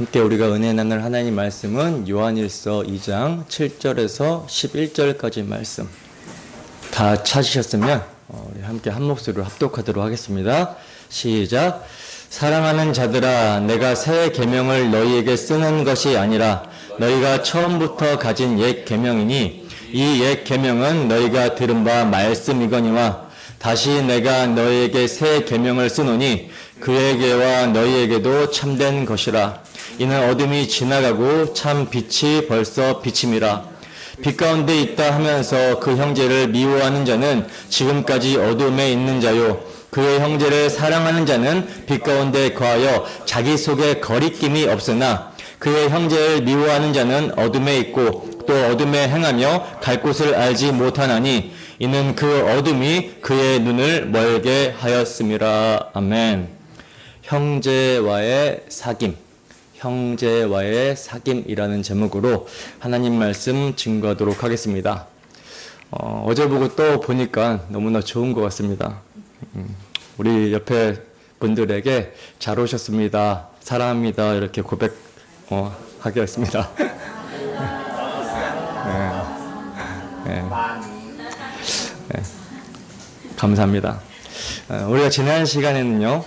함께 우리가 은혜 나눌 하나님 말씀은 요한일서 2장 7절에서 11절까지 말씀. 다 찾으셨으면 우리 함께 한 목소리로 합독하도록 하겠습니다. 시작. 사랑하는 자들아, 내가 새 계명을 너희에게 쓰는 것이 아니라 너희가 처음부터 가진 옛 계명이니 이 옛 계명은 너희가 들은 바 말씀이거니와 다시 내가 너희에게 새 계명을 쓰노니 그에게와 너희에게도 참된 것이라. 이는 어둠이 지나가고 참 빛이 벌써 비침이라. 빛 가운데 있다 하면서 그 형제를 미워하는 자는 지금까지 어둠에 있는 자요, 그의 형제를 사랑하는 자는 빛 가운데 거하여 자기 속에 거리낌이 없으나 그의 형제를 미워하는 자는 어둠에 있고 또 어둠에 행하며 갈 곳을 알지 못하나니 이는 그 어둠이 그의 눈을 멀게 하였음이라. 아멘. 형제와의 사귐, 형제와의 사귐이라는 제목으로 하나님 말씀 증거하도록 하겠습니다. 어제 보고 또 보니까 너무나 좋은 것 같습니다. 우리 옆에 분들에게 잘 오셨습니다, 사랑합니다 이렇게 고백하겠습니다. 네. 감사합니다. 우리가 지난 시간에는요,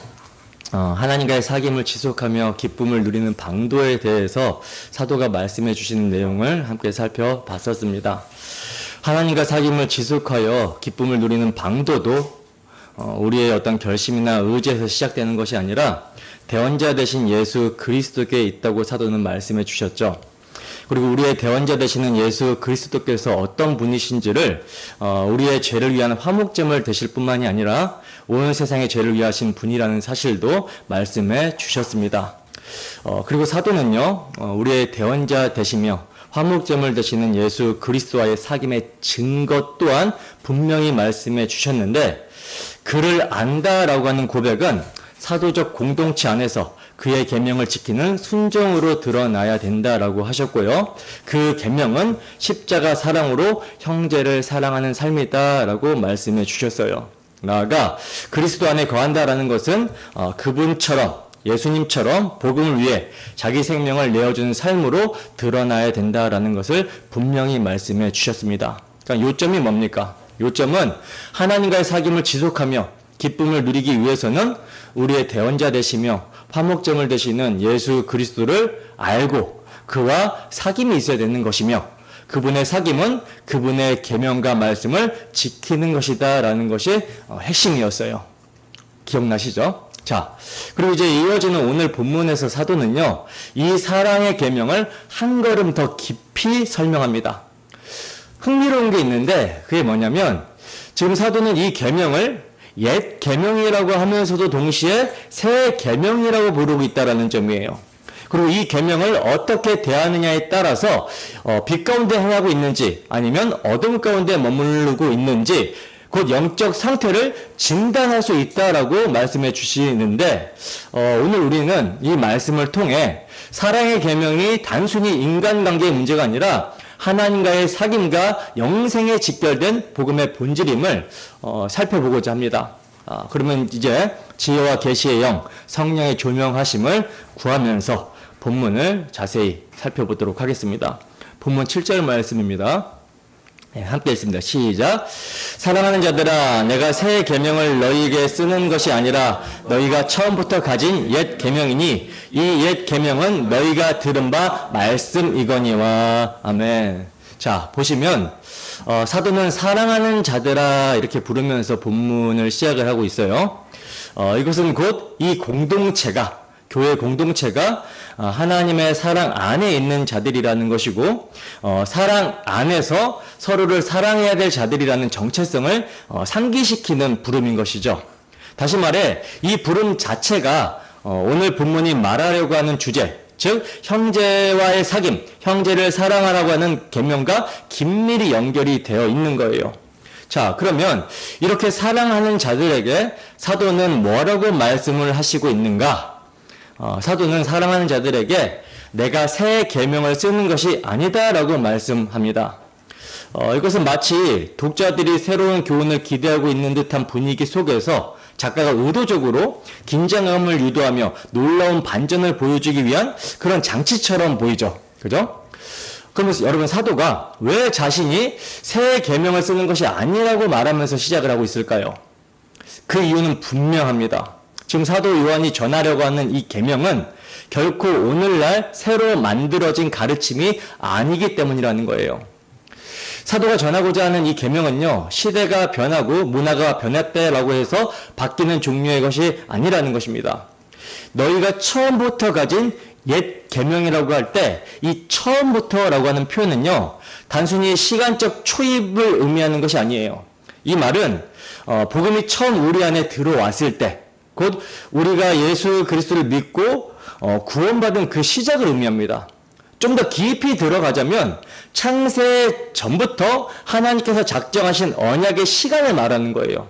하나님과의 사귐을 지속하며 기쁨을 누리는 방도에 대해서 사도가 말씀해 주시는 내용을 함께 살펴봤었습니다. 하나님과 사귐을 지속하여 기쁨을 누리는 방도도 우리의 어떤 결심이나 의지에서 시작되는 것이 아니라 대원자 되신 예수 그리스도께 있다고 사도는 말씀해 주셨죠. 그리고 우리의 대원자 되시는 예수 그리스도께서 어떤 분이신지를 우리의 죄를 위한 화목제물 되실 뿐만이 아니라 온 세상의 죄를 위하신 분이라는 사실도 말씀해 주셨습니다. 그리고 사도는요, 우리의 대원자 되시며 화목제물 되시는 예수 그리스도와의 사귐의 증거 또한 분명히 말씀해 주셨는데, 그를 안다라고 하는 고백은 사도적 공동체 안에서 그의 계명을 지키는 순종으로 드러나야 된다라고 하셨고요. 그 계명은 십자가 사랑으로 형제를 사랑하는 삶이다라고 말씀해 주셨어요. 나아가 그리스도 안에 거한다라는 것은 그분처럼, 예수님처럼 복음을 위해 자기 생명을 내어주는 삶으로 드러나야 된다라는 것을 분명히 말씀해 주셨습니다. 그러니까 요점이 뭡니까? 요점은 하나님과의 사귐을 지속하며 기쁨을 누리기 위해서는 우리의 대원자 되시며 화목제물 되시는 예수 그리스도를 알고 그와 사귐이 있어야 되는 것이며, 그분의 사귐은 그분의 계명과 말씀을 지키는 것이다 라는 것이 핵심이었어요. 기억나시죠? 자, 그리고 이제 이어지는 오늘 본문에서 사도는요, 이 사랑의 계명을 한 걸음 더 깊이 설명합니다. 흥미로운 게 있는데 그게 뭐냐면, 지금 사도는 이 계명을 옛 계명이라고 하면서도 동시에 새 계명이라고 부르고 있다라는 점이에요. 그리고 이 계명을 어떻게 대하느냐에 따라서 빛 가운데 행하고 있는지 아니면 어둠 가운데 머무르고 있는지 곧 영적 상태를 진단할 수 있다라고 말씀해 주시는데, 오늘 우리는 이 말씀을 통해 사랑의 계명이 단순히 인간관계의 문제가 아니라 하나님과의 사귐과 영생에 직결된 복음의 본질임을 살펴보고자 합니다. 그러면 이제 지혜와 계시의 영, 성령의 조명하심을 구하면서 본문을 자세히 살펴보도록 하겠습니다. 본문 7절 말씀입니다. 네, 함께 읽습니다. 시작. 사랑하는 자들아, 내가 새 계명을 너희에게 쓰는 것이 아니라 너희가 처음부터 가진 옛 계명이니 이 옛 계명은 너희가 들은 바 말씀이거니와. 아멘. 자, 보시면 사도는 사랑하는 자들아 이렇게 부르면서 본문을 시작을 하고 있어요. 이것은 곧 이 공동체가, 교회 공동체가 하나님의 사랑 안에 있는 자들이라는 것이고, 사랑 안에서 서로를 사랑해야 될 자들이라는 정체성을 상기시키는 부름인 것이죠. 다시 말해 이 부름 자체가 오늘 본문이 말하려고 하는 주제, 즉 형제와의 사귐, 형제를 사랑하라고 하는 계명과 긴밀히 연결이 되어 있는 거예요. 자, 그러면 이렇게 사랑하는 자들에게 사도는 뭐라고 말씀을 하시고 있는가? 사도는 사랑하는 자들에게 내가 새 계명을 쓰는 것이 아니다라고 말씀합니다. 이것은 마치 독자들이 새로운 교훈을 기대하고 있는 듯한 분위기 속에서 작가가 의도적으로 긴장감을 유도하며 놀라운 반전을 보여주기 위한 그런 장치처럼 보이죠. 그죠? 그러면서 여러분, 사도가 왜 자신이 새 계명을 쓰는 것이 아니라고 말하면서 시작을 하고 있을까요? 그 이유는 분명합니다. 지금 사도 요한이 전하려고 하는 이 계명은 결코 오늘날 새로 만들어진 가르침이 아니기 때문이라는 거예요. 사도가 전하고자 하는 이 계명은요, 시대가 변하고 문화가 변했다라고 해서 바뀌는 종류의 것이 아니라는 것입니다. 너희가 처음부터 가진 옛 계명이라고 할 때 이 처음부터라고 하는 표현은요, 단순히 시간적 초입을 의미하는 것이 아니에요. 이 말은 복음이 처음 우리 안에 들어왔을 때, 곧 우리가 예수 그리스도를 믿고 구원받은 그 시작을 의미합니다. 좀 더 깊이 들어가자면 창세 전부터 하나님께서 작정하신 언약의 시간을 말하는 거예요.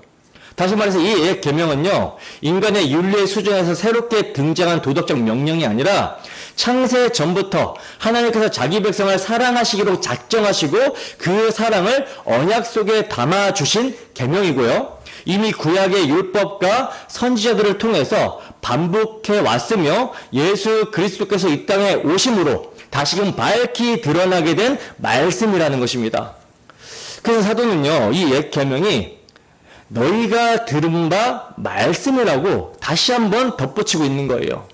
다시 말해서 이 옛 계명은요, 인간의 윤리의 수준에서 새롭게 등장한 도덕적 명령이 아니라 창세 전부터 하나님께서 자기 백성을 사랑하시기로 작정하시고 그 사랑을 언약 속에 담아주신 계명이고요. 이미 구약의 율법과 선지자들을 통해서 반복해 왔으며 예수 그리스도께서 이 땅에 오심으로 다시금 밝히 드러나게 된 말씀이라는 것입니다. 그래서 사도는요, 이 옛 계명이 너희가 들은 바 말씀이라고 다시 한번 덧붙이고 있는 거예요.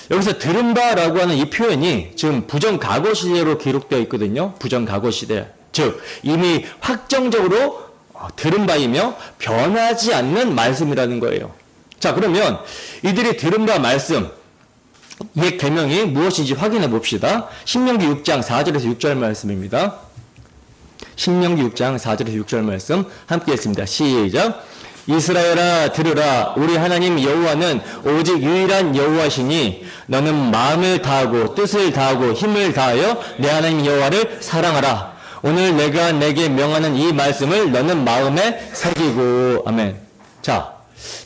여기서 들은 바라고 하는 이 표현이 지금 부정과거 시대로 기록되어 있거든요. 부정과거 시대. 즉 이미 확정적으로 들은 바이며 변하지 않는 말씀이라는 거예요. 자, 그러면 이들이 들은 바 말씀, 옛 계명이 무엇인지 확인해 봅시다. 신명기 6장 4절에서 6절 말씀입니다. 신명기 6장 4절에서 6절 말씀 함께 했습니다. 시작. 이스라엘아 들으라. 우리 하나님 여호와는 오직 유일한 여호와시니 너는 마음을 다하고 뜻을 다하고 힘을 다하여 내 하나님 여호와를 사랑하라. 오늘 내가 내게 명하는 이 말씀을 너는 마음에 새기고. 아멘. 자,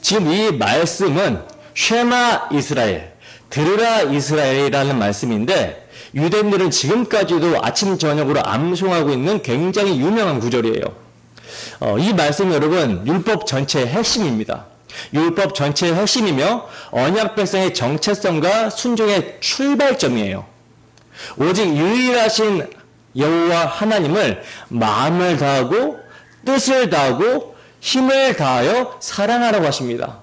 지금 이 말씀은 쉐마 이스라엘, 들으라 이스라엘이라는 말씀인데 유대인들은 지금까지도 아침 저녁으로 암송하고 있는 굉장히 유명한 구절이에요. 이 말씀 여러분, 율법 전체의 핵심입니다. 율법 전체의 핵심이며 언약 백성의 정체성과 순종의 출발점이에요. 오직 유일하신 여호와 하나님을 마음을 다하고 뜻을 다하고 힘을 다하여 사랑하라고 하십니다.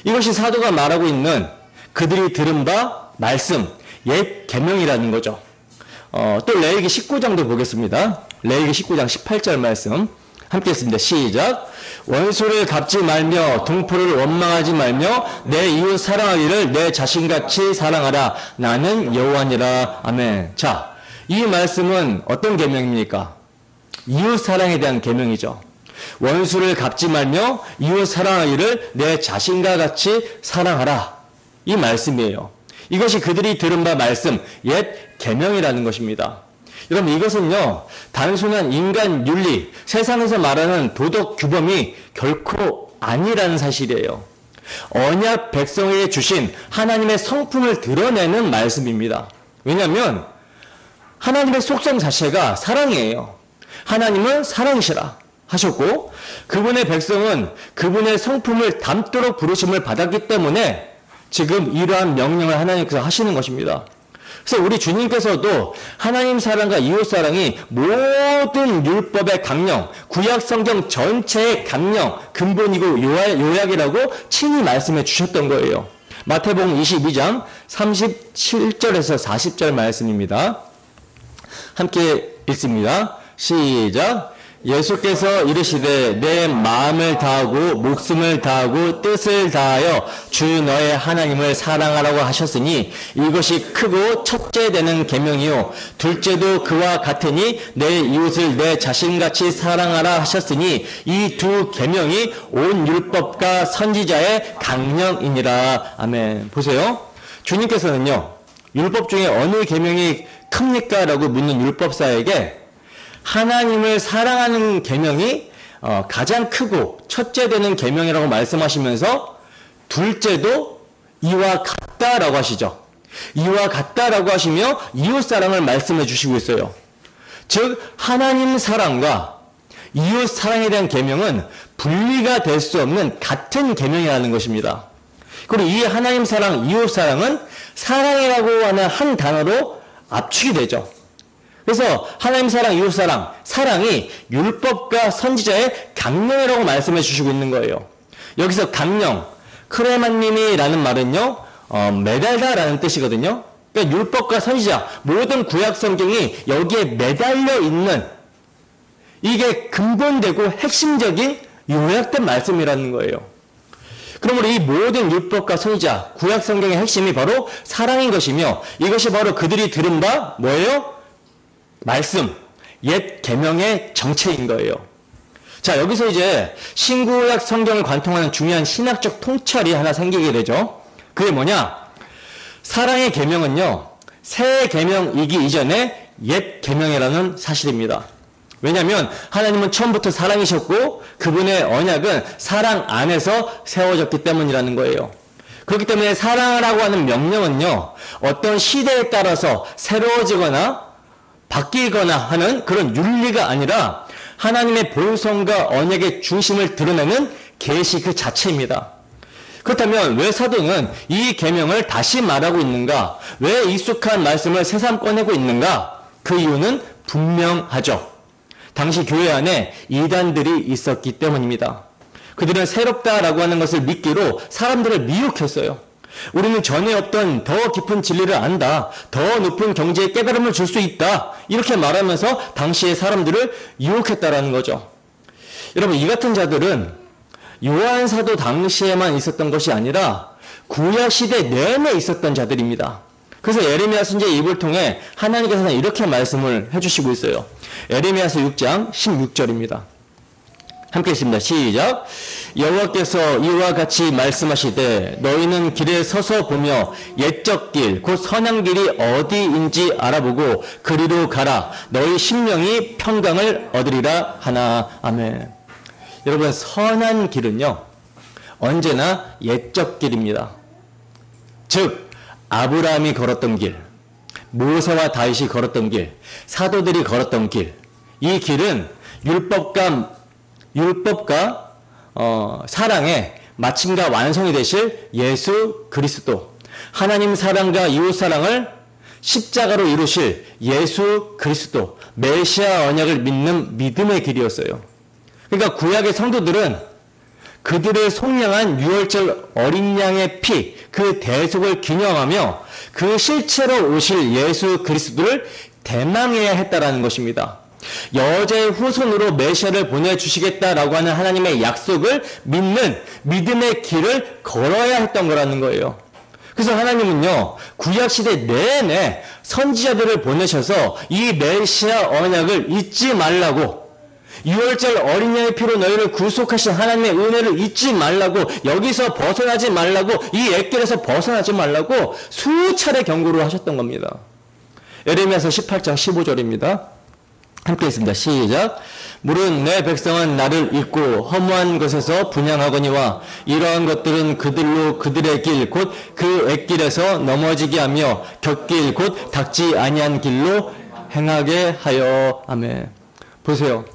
이것이 사도가 말하고 있는 그들이 들은 바 말씀, 옛 계명이라는 거죠. 또 레위기 19장도 보겠습니다. 레위기 19장 18절 말씀 함께 했습니다. 시작. 원수를 갚지 말며 동포를 원망하지 말며 내 이웃 사랑하기를 내 자신같이 사랑하라. 나는 여호와니라. 아멘. 자, 이 말씀은 어떤 계명입니까? 이웃 사랑에 대한 계명이죠. 원수를 갚지 말며 이웃 사랑하기를 내 자신과 같이 사랑하라. 이 말씀이에요. 이것이 그들이 들은 바 말씀, 옛 계명이라는 것입니다. 여러분, 이것은요, 단순한 인간 윤리, 세상에서 말하는 도덕 규범이 결코 아니라는 사실이에요. 언약 백성에게 주신 하나님의 성품을 드러내는 말씀입니다. 왜냐하면 하나님의 속성 자체가 사랑이에요. 하나님은 사랑이시라 하셨고 그분의 백성은 그분의 성품을 담도록 부르심을 받았기 때문에 지금 이러한 명령을 하나님께서 하시는 것입니다. 그래서 우리 주님께서도 하나님 사랑과 이웃 사랑이 모든 율법의 강령, 구약 성경 전체의 강령, 근본이고 요약이라고 친히 말씀해 주셨던 거예요. 마태복음 22장 37절에서 40절 말씀입니다. 함께 읽습니다. 시작. 예수께서 이르시되 내 마음을 다하고 목숨을 다하고 뜻을 다하여 주 너의 하나님을 사랑하라고 하셨으니 이것이 크고 첫째 되는 계명이요 둘째도 그와 같으니 내 이웃을 내 자신같이 사랑하라 하셨으니 이 두 계명이 온 율법과 선지자의 강령이니라. 아멘. 보세요. 주님께서는요, 율법 중에 어느 계명이 큽니까? 라고 묻는 율법사에게 하나님을 사랑하는 계명이 가장 크고 첫째 되는 계명이라고 말씀하시면서 둘째도 이와 같다라고 하시죠. 이와 같다라고 하시며 이웃 사랑을 말씀해 주시고 있어요. 즉 하나님 사랑과 이웃 사랑에 대한 계명은 분리가 될 수 없는 같은 계명이라는 것입니다. 그리고 이 하나님 사랑, 이웃 사랑은 사랑이라고 하는 한 단어로 압축이 되죠. 그래서 하나님 사랑, 이웃 사랑, 사랑이 율법과 선지자의 강령이라고 말씀해 주시고 있는 거예요. 여기서 강령, 크레만님이라는 말은요, 매달다라는 뜻이거든요. 그러니까 율법과 선지자, 모든 구약 성경이 여기에 매달려 있는, 이게 근본되고 핵심적인 요약된 말씀이라는 거예요. 그러므로 이 모든 율법과 선지자, 구약 성경의 핵심이 바로 사랑인 것이며, 이것이 바로 그들이 들은 바 뭐예요? 말씀, 옛 계명의 정체인 거예요. 자, 여기서 이제 신구약 성경을 관통하는 중요한 신학적 통찰이 하나 생기게 되죠. 그게 뭐냐? 사랑의 계명은요, 새 계명이기 이전에 옛 계명이라는 사실입니다. 왜냐하면 하나님은 처음부터 사랑이셨고 그분의 언약은 사랑 안에서 세워졌기 때문이라는 거예요. 그렇기 때문에 사랑하라고 하는 명령은요, 어떤 시대에 따라서 새로워지거나 바뀌거나 하는 그런 윤리가 아니라 하나님의 본성과 언약의 중심을 드러내는 계시 그 자체입니다. 그렇다면 왜 사도는 이 계명을 다시 말하고 있는가? 왜 익숙한 말씀을 새삼 꺼내고 있는가? 그 이유는 분명하죠. 당시 교회 안에 이단들이 있었기 때문입니다. 그들은 새롭다라고 하는 것을 믿기로 사람들을 미혹했어요. 우리는 전에 없던 더 깊은 진리를 안다. 더 높은 경제의 깨달음을 줄 수 있다. 이렇게 말하면서 당시의 사람들을 유혹했다라는 거죠. 여러분, 이 같은 자들은 요한 사도 당시에만 있었던 것이 아니라 구약 시대 내내 있었던 자들입니다. 그래서 에레미야 선지의 입을 통해 하나님께서는 이렇게 말씀을 해주시고 있어요. 에레미야서 6장 16절입니다. 함께 읽습니다. 시작. 여호와께서 이와 같이 말씀하시되 너희는 길에 서서 보며 옛적 길 곧 선한 길이 어디인지 알아보고 그리로 가라. 너희 심령이 평강을 얻으리라 하나. 아멘. 여러분, 선한 길은요, 언제나 옛적 길입니다. 즉 아브라함이 걸었던 길, 모세와 다윗이 걸었던 길, 사도들이 걸었던 길, 이 길은 율법과 사랑의 마침과 완성이 되실 예수 그리스도, 하나님 사랑과 이웃 사랑을 십자가로 이루실 예수 그리스도, 메시아 언약을 믿는 믿음의 길이었어요. 그러니까 구약의 성도들은 그들의 속량한 유월절 어린 양의 피, 그 대속을 기념하며 그 실체로 오실 예수 그리스도를 대망해야 했다라는 것입니다. 여자의 후손으로 메시아를 보내주시겠다라고 하는 하나님의 약속을 믿는 믿음의 길을 걸어야 했던 거라는 거예요. 그래서 하나님은요, 구약시대 내내 선지자들을 보내셔서 이 메시아 언약을 잊지 말라고, 유월절 어린 양의 피로 너희를 구속하신 하나님의 은혜를 잊지 말라고, 여기서 벗어나지 말라고, 이 옛길에서 벗어나지 말라고 수차례 경고를 하셨던 겁니다. 에레미야서 18장 15절입니다. 함께 있습니다. 시작. 물은 내 백성은 나를 잊고 허무한 것에서 분향하거니와 이러한 것들은 그들로 그들의 길 곧 그 옛길에서 넘어지게 하며 곁길 곧 닥지 아니한 길로 행하게 하여. 아멘. 보세요.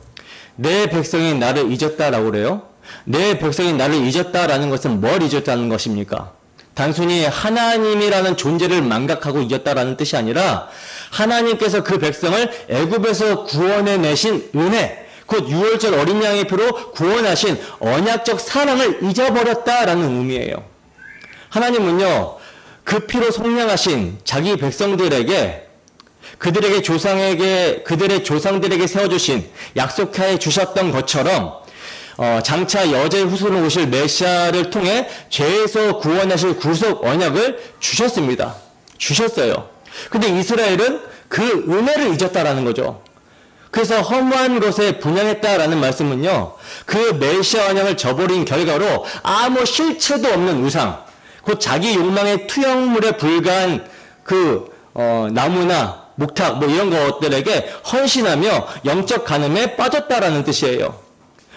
내 백성이 나를 잊었다라고 그래요. 내 백성이 나를 잊었다라는 것은 뭘 잊었다는 것입니까? 단순히 하나님이라는 존재를 망각하고 잊었다라는 뜻이 아니라 하나님께서 그 백성을 애굽에서 구원해내신 은혜, 곧 유월절 어린 양의 피로 구원하신 언약적 사랑을 잊어버렸다라는 의미예요. 하나님은요, 그 피로 속량하신 자기 백성들에게, 그들의 조상들에게 세워주신, 약속해 주셨던 것처럼 장차 여자의 후손으로 오실 메시아를 통해 죄에서 구원하실 구속 언약을 주셨습니다. 주셨어요. 근데 이스라엘은 그 은혜를 잊었다라는 거죠. 그래서 허무한 것에 분향했다라는 말씀은요, 그 메시아 언약을 저버린 결과로 아무 실체도 없는 우상, 곧 자기 욕망의 투영물에 불과한 그 나무나 목탁 뭐 이런 것들에게 헌신하며 영적 간음에 빠졌다라는 뜻이에요.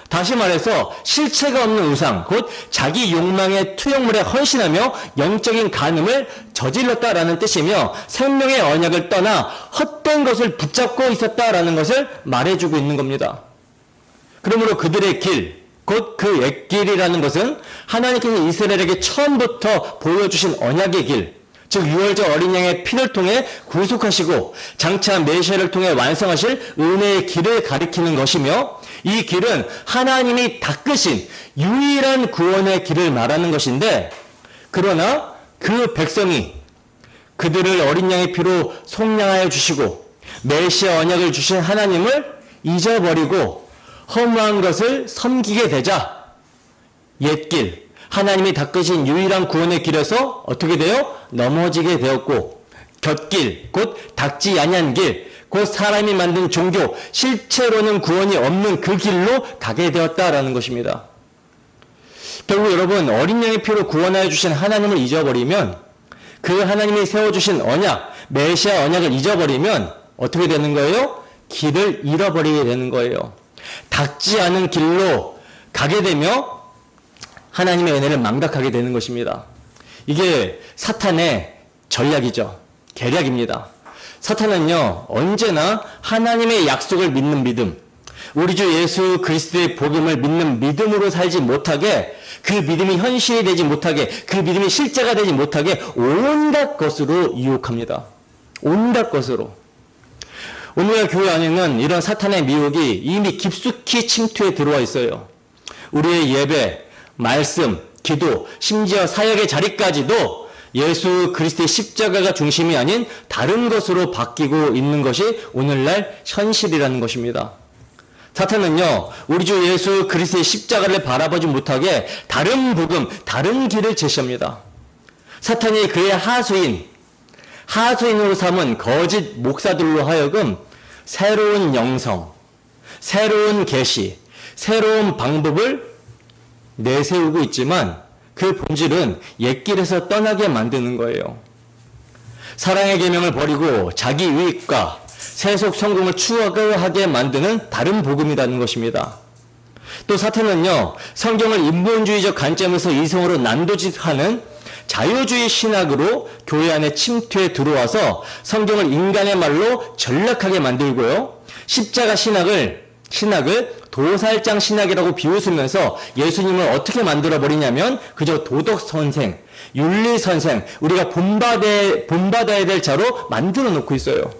다시 말해서 실체가 없는 우상, 곧 자기 욕망의 투영물에 헌신하며 영적인 간음을 저질렀다라는 뜻이며 생명의 언약을 떠나 헛된 것을 붙잡고 있었다라는 것을 말해주고 있는 겁니다. 그러므로 그들의 길, 곧 그 옛길이라는 것은 하나님께서 이스라엘에게 처음부터 보여주신 언약의 길, 즉 유월절 어린 양의 피를 통해 구속하시고 장차 메시아를 통해 완성하실 은혜의 길을 가리키는 것이며, 이 길은 하나님이 닦으신 유일한 구원의 길을 말하는 것인데, 그러나 그 백성이 그들을 어린 양의 피로 속량하여 주시고 메시아 언약을 주신 하나님을 잊어버리고 허무한 것을 섬기게 되자 옛길, 하나님이 닦으신 유일한 구원의 길에서 어떻게 돼요? 넘어지게 되었고, 곁길, 곧 닦지 아니한 길, 곧 사람이 만든 종교, 실체로는 구원이 없는 그 길로 가게 되었다라는 것입니다. 결국 여러분, 어린 양의 피로 구원하여 주신 하나님을 잊어버리면, 그 하나님이 세워주신 언약, 메시아 언약을 잊어버리면 어떻게 되는 거예요? 길을 잃어버리게 되는 거예요. 닦지 않은 길로 가게 되며 하나님의 은혜를 망각하게 되는 것입니다. 이게 사탄의 전략이죠. 계략입니다. 사탄은요, 언제나 하나님의 약속을 믿는 믿음, 우리 주 예수 그리스도의 복음을 믿는 믿음으로 살지 못하게, 그 믿음이 현실이 되지 못하게, 그 믿음이 실제가 되지 못하게 온갖 것으로 유혹합니다. 온갖 것으로. 오늘날 교회 안에는 이런 사탄의 미혹이 이미 깊숙이 침투해 들어와 있어요. 우리의 예배, 말씀, 기도, 심지어 사역의 자리까지도 예수 그리스도의 십자가가 중심이 아닌 다른 것으로 바뀌고 있는 것이 오늘날 현실이라는 것입니다. 사탄은요, 우리 주 예수 그리스도의 십자가를 바라보지 못하게 다른 복음, 다른 길을 제시합니다. 사탄이 그의 하수인으로 삼은 거짓 목사들로 하여금 새로운 영성, 새로운 계시, 새로운 방법을 내세우고 있지만 그 본질은 옛길에서 떠나게 만드는 거예요. 사랑의 계명을 버리고 자기 유익과 세속 성공을 추구하게 만드는 다른 복음이라는 것입니다. 또 사탄은요, 성경을 인본주의적 관점에서 이성으로 난도질하는 자유주의 신학으로 교회 안에 침투해 들어와서 성경을 인간의 말로 전락하게 만들고요, 십자가 신학을 도살장 신학이라고 비웃으면서 예수님을 어떻게 만들어버리냐면 그저 도덕선생, 윤리선생, 우리가 본받아야 될 자로 만들어 놓고 있어요.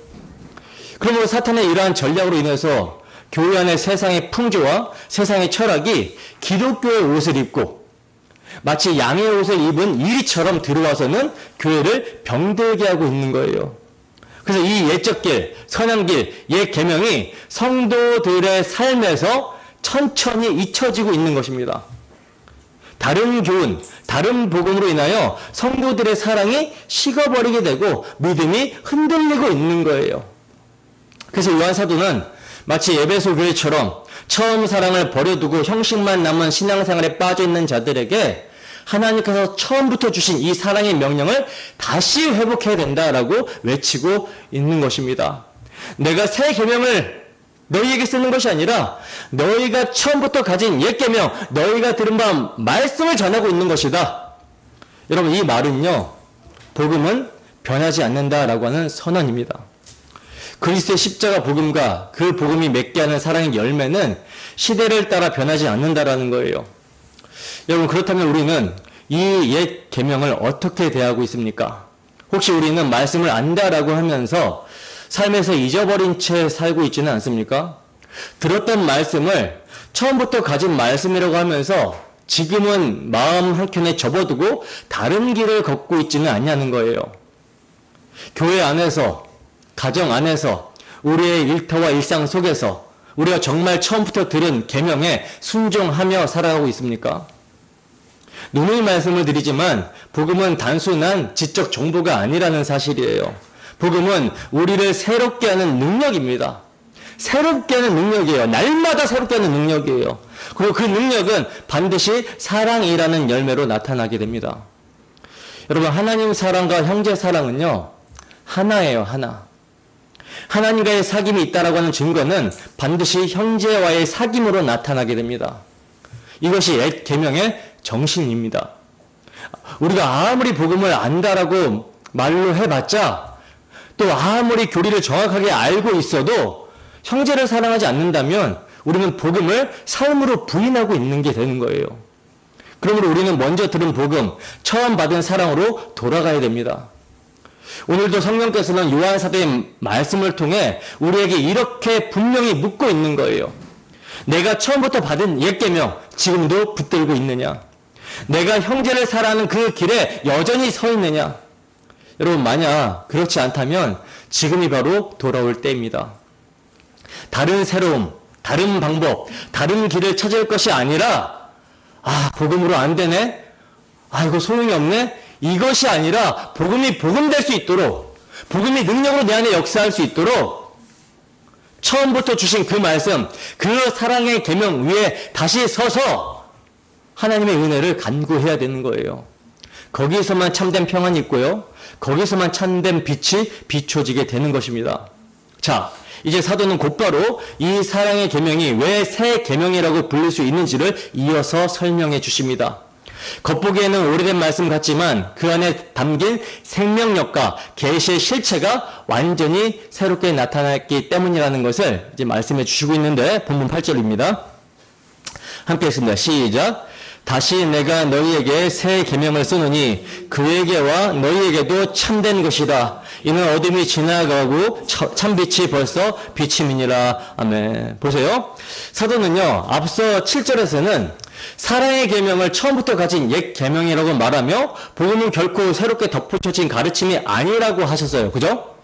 그러므로 사탄의 이러한 전략으로 인해서 교회 안의 세상의 풍조와 세상의 철학이 기독교의 옷을 입고 마치 양의 옷을 입은 이리처럼 들어와서는 교회를 병들게 하고 있는 거예요. 그래서 이 옛적 길, 선한 길, 옛 계명이 성도들의 삶에서 천천히 잊혀지고 있는 것입니다. 다른 교훈, 다른 복음으로 인하여 성도들의 사랑이 식어버리게 되고 믿음이 흔들리고 있는 거예요. 그래서 요한 사도는 마치 에베소 교회처럼 처음 사랑을 버려두고 형식만 남은 신앙생활에 빠져있는 자들에게 하나님께서 처음부터 주신 이 사랑의 명령을 다시 회복해야 된다라고 외치고 있는 것입니다. 내가 새 계명을 너희에게 쓰는 것이 아니라 너희가 처음부터 가진 옛 계명, 너희가 들은 바 말씀을 전하고 있는 것이다. 여러분, 이 말은요, 복음은 변하지 않는다라고 하는 선언입니다. 그리스도의 십자가 복음과 그 복음이 맺게 하는 사랑의 열매는 시대를 따라 변하지 않는다라는 거예요. 여러분, 그렇다면 우리는 이 옛 계명을 어떻게 대하고 있습니까? 혹시 우리는 말씀을 안다라고 하면서 삶에서 잊어버린 채 살고 있지는 않습니까? 들었던 말씀을 처음부터 가진 말씀이라고 하면서 지금은 마음 한켠에 접어두고 다른 길을 걷고 있지는 않냐는 거예요. 교회 안에서, 가정 안에서, 우리의 일터와 일상 속에서 우리가 정말 처음부터 들은 계명에 순종하며 살아가고 있습니까? 누누이 말씀을 드리지만 복음은 단순한 지적 정보가 아니라는 사실이에요. 복음은 우리를 새롭게 하는 능력입니다. 새롭게 하는 능력이에요. 날마다 새롭게 하는 능력이에요. 그리고 그 능력은 반드시 사랑이라는 열매로 나타나게 됩니다. 여러분, 하나님 사랑과 형제 사랑은요, 하나예요, 하나. 하나님과의 사귐이 있다라고 하는 증거는 반드시 형제와의 사귐으로 나타나게 됩니다. 이것이 옛 계명의 정신입니다. 우리가 아무리 복음을 안다라고 말로 해봤자, 또 아무리 교리를 정확하게 알고 있어도 형제를 사랑하지 않는다면 우리는 복음을 삶으로 부인하고 있는 게 되는 거예요. 그러므로 우리는 먼저 들은 복음, 처음 받은 사랑으로 돌아가야 됩니다. 오늘도 성령께서는 요한 사도의 말씀을 통해 우리에게 이렇게 분명히 묻고 있는 거예요. 내가 처음부터 받은 옛 계명 지금도 붙들고 있느냐? 내가 형제를 사랑하는 그 길에 여전히 서 있느냐? 여러분, 만약 그렇지 않다면 지금이 바로 돌아올 때입니다. 다른 새로움, 다른 방법, 다른 길을 찾을 것이 아니라 복음으로 안 되네? 이거 소용이 없네? 이것이 아니라 복음이 복음될 수 있도록, 복음이 능력으로 내 안에 역사할 수 있도록 처음부터 주신 그 말씀, 그 사랑의 계명 위에 다시 서서 하나님의 은혜를 간구해야 되는 거예요. 거기서만 참된 평안이 있고요. 거기서만 참된 빛이 비춰지게 되는 것입니다. 자, 이제 사도는 곧바로 이 사랑의 계명이 왜 새 계명이라고 불릴 수 있는지를 이어서 설명해 주십니다. 겉보기에는 오래된 말씀 같지만 그 안에 담긴 생명력과 계시의 실체가 완전히 새롭게 나타났기 때문이라는 것을 이제 말씀해 주시고 있는데, 본문 8절입니다. 함께 읽습니다. 시작. 다시 내가 너희에게 새 계명을 쓰노니 그에게와 너희에게도 참된 것이다. 이는 어둠이 지나가고 참빛이 벌써 비침이니라. 아멘. 보세요. 사도는요, 앞서 7절에서는 사랑의 계명을 처음부터 가진 옛 계명이라고 말하며 복음은 결코 새롭게 덧붙여진 가르침이 아니라고 하셨어요. 그죠?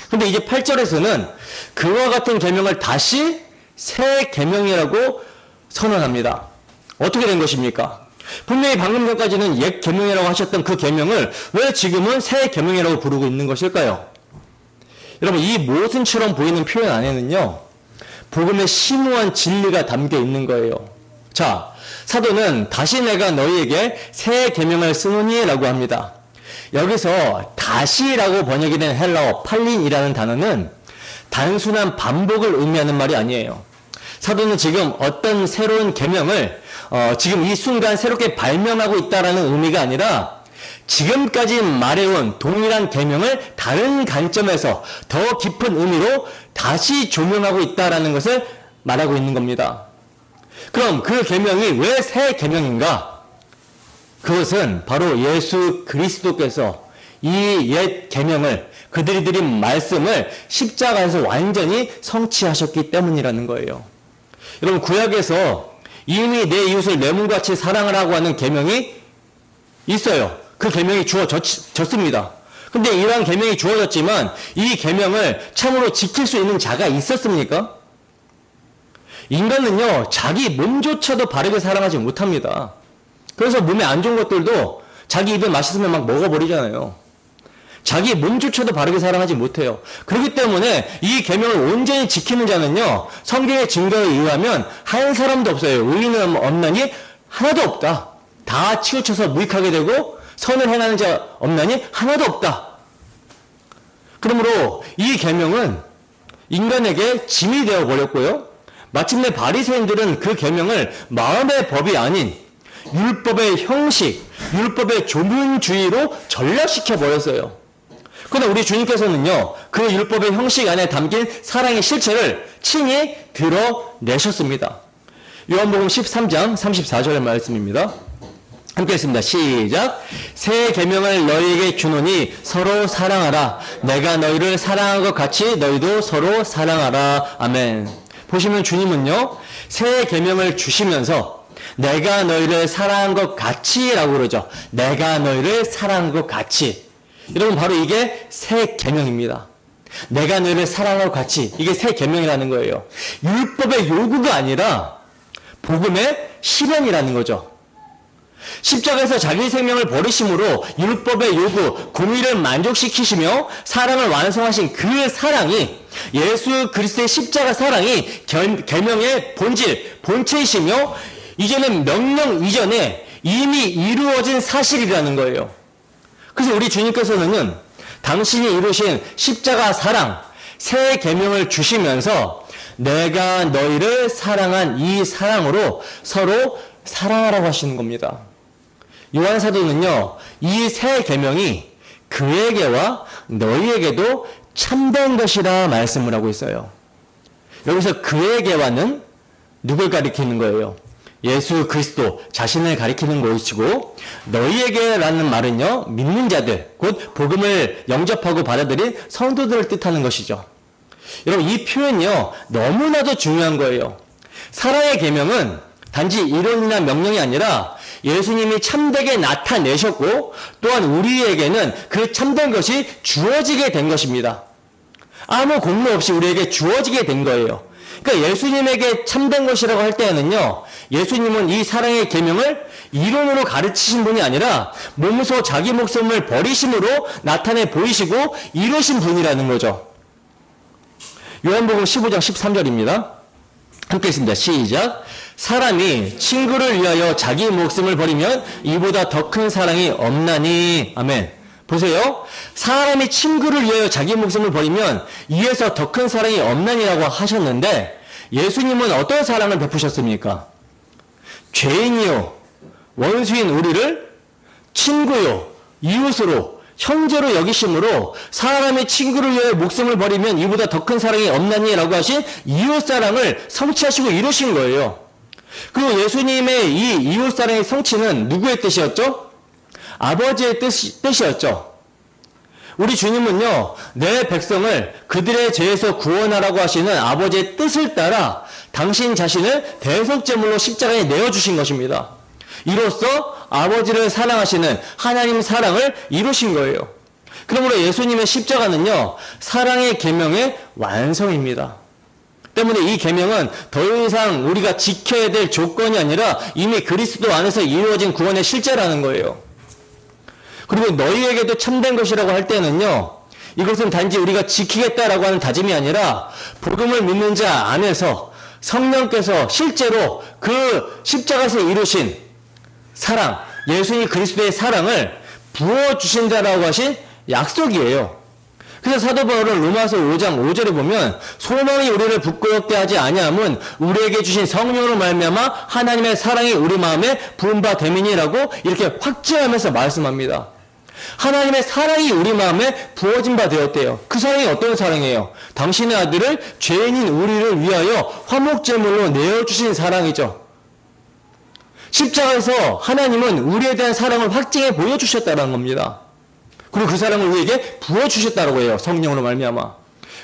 근데 이제 8절에서는 그와 같은 계명을 다시 새 계명이라고 선언합니다. 어떻게 된 것입니까? 분명히 방금 전까지는 옛 계명이라고 하셨던 그 계명을 왜 지금은 새 계명이라고 부르고 있는 것일까요? 여러분, 이 모순처럼 보이는 표현 안에는요, 복음의 심오한 진리가 담겨 있는 거예요. 자, 사도는 다시 내가 너희에게 새 계명을 쓰노니 라고 합니다. 여기서 다시라고 번역이 된 헬라어 팔린이라는 단어는 단순한 반복을 의미하는 말이 아니에요. 사도는 지금 어떤 새로운 계명을 지금 이 순간 새롭게 발명하고 있다라는 의미가 아니라 지금까지 말해온 동일한 계명을 다른 관점에서 더 깊은 의미로 다시 조명하고 있다라는 것을 말하고 있는 겁니다. 그럼 그 계명이 왜 새 계명인가? 그것은 바로 예수 그리스도께서 이 옛 계명을, 그들이 드린 말씀을 십자가에서 완전히 성취하셨기 때문이라는 거예요. 여러분, 구약에서 이미 내 이웃을 내 몸같이 사랑하라고 하는 계명이 있어요. 그 계명이 주어졌습니다. 근데 이러한 계명이 주어졌지만 이 계명을 참으로 지킬 수 있는 자가 있었습니까? 인간은요, 자기 몸조차도 바르게 사랑하지 못합니다. 그래서 몸에 안 좋은 것들도 자기 입에 맛있으면 막 먹어버리잖아요. 자기 몸조차도 바르게 사랑하지 못해요. 그렇기 때문에 이 계명을 온전히 지키는 자는요, 성경의 증거에 의하면 한 사람도 없어요. 의인은 없나니 하나도 없다. 다 치우쳐서 무익하게 되고 선을 행하는 자 없나니 하나도 없다. 그러므로 이 계명은 인간에게 짐이 되어 버렸고요. 마침내 바리새인들은 그 계명을 마음의 법이 아닌 율법의 형식, 율법의 조문주의로 전락시켜 버렸어요. 그러나 우리 주님께서는요, 그 율법의 형식 안에 담긴 사랑의 실체를 친히 드러내셨습니다. 요한복음 13장 34절의 말씀입니다. 함께 했습니다. 시작. 새 계명을 너희에게 주노니 서로 사랑하라. 내가 너희를 사랑한 것 같이 너희도 서로 사랑하라. 아멘. 보시면 주님은요, 새 계명을 주시면서 내가 너희를 사랑한 것 같이 라고 그러죠. 내가 너희를 사랑한 것 같이. 여러분, 바로 이게 새 계명입니다. 내가 너희를 사랑한 것 같이. 이게 새 계명이라는 거예요. 율법의 요구가 아니라 복음의 실현이라는 거죠. 십자가에서 자기 생명을 버리심으로 율법의 요구, 공의를 만족시키시며 사랑을 완성하신 그 사랑이, 예수 그리스도의 십자가 사랑이 계명의 본질, 본체이시며 이제는 명령 이전에 이미 이루어진 사실이라는 거예요. 그래서 우리 주님께서는 당신이 이루신 십자가 사랑, 새 계명을 주시면서 내가 너희를 사랑한 이 사랑으로 서로 사랑하라고 하시는 겁니다. 요한 사도는요, 이 새 계명이 그에게와 너희에게도 참된 것이라 말씀을 하고 있어요. 여기서 그에게와는 누굴 가리키는 거예요? 예수 그리스도 자신을 가리키는 것이고, 너희에게라는 말은요, 믿는 자들, 곧 복음을 영접하고 받아들인 성도들을 뜻하는 것이죠. 여러분, 이 표현이요, 너무나도 중요한 거예요. 사랑의 계명은 단지 이론이나 명령이 아니라 예수님이 참되게 나타내셨고, 또한 우리에게는 그 참된 것이 주어지게 된 것입니다. 아무 공로 없이 우리에게 주어지게 된 거예요. 그러니까 예수님에게 참된 것이라고 할 때에는요, 예수님은 이 사랑의 계명을 이론으로 가르치신 분이 아니라 몸소 자기 목숨을 버리심으로 나타내 보이시고 이루신 분이라는 거죠. 요한복음 15장 13절입니다. 함께 읽습니다. 시작. 사람이 친구를 위하여 자기 목숨을 버리면 이보다 더 큰 사랑이 없나니. 아멘. 보세요. 사람이 친구를 위하여 자기 목숨을 버리면 이에서 더 큰 사랑이 없나니라고 하셨는데, 예수님은 어떤 사랑을 베푸셨습니까? 죄인이요, 원수인 우리를 친구요, 이웃으로, 형제로 여기심으로 사람이 친구를 위하여 목숨을 버리면 이보다 더 큰 사랑이 없나니라고 하신 이웃사랑을 성취하시고 이루신 거예요. 그리고 예수님의 이 이웃사랑의 성취는 누구의 뜻이었죠? 아버지의 뜻이었죠. 우리 주님은요, 내 백성을 그들의 죄에서 구원하라고 하시는 아버지의 뜻을 따라 당신 자신을 대속제물로 십자가에 내어주신 것입니다. 이로써 아버지를 사랑하시는 하나님 사랑을 이루신 거예요. 그러므로 예수님의 십자가는요, 사랑의 계명의 완성입니다. 때문에 이 계명은 더 이상 우리가 지켜야 될 조건이 아니라 이미 그리스도 안에서 이루어진 구원의 실제라는 거예요. 그리고 너희에게도 참된 것이라고 할 때는요, 이것은 단지 우리가 지키겠다라고 하는 다짐이 아니라 복음을 믿는 자 안에서 성령께서 실제로 그 십자가에서 이루신 사랑, 예수님 그리스도의 사랑을 부어주신다라고 하신 약속이에요. 그래서 사도 바울은 로마서 5장 5절에 보면 소망이 우리를 부끄럽게 하지 아니함은 우리에게 주신 성령으로 말미암아 하나님의 사랑이 우리 마음에 부은 바 됨이니라고 이렇게 확증하면서 말씀합니다. 하나님의 사랑이 우리 마음에 부어진 바 되었대요. 그 사랑이 어떤 사랑이에요? 당신의 아들을 죄인인 우리를 위하여 화목제물로 내어주신 사랑이죠. 십자가에서 하나님은 우리에 대한 사랑을 확증해 보여주셨다는 겁니다. 그리고 그 사랑을 우리에게 부어주셨다고 해요. 성령으로 말미암아.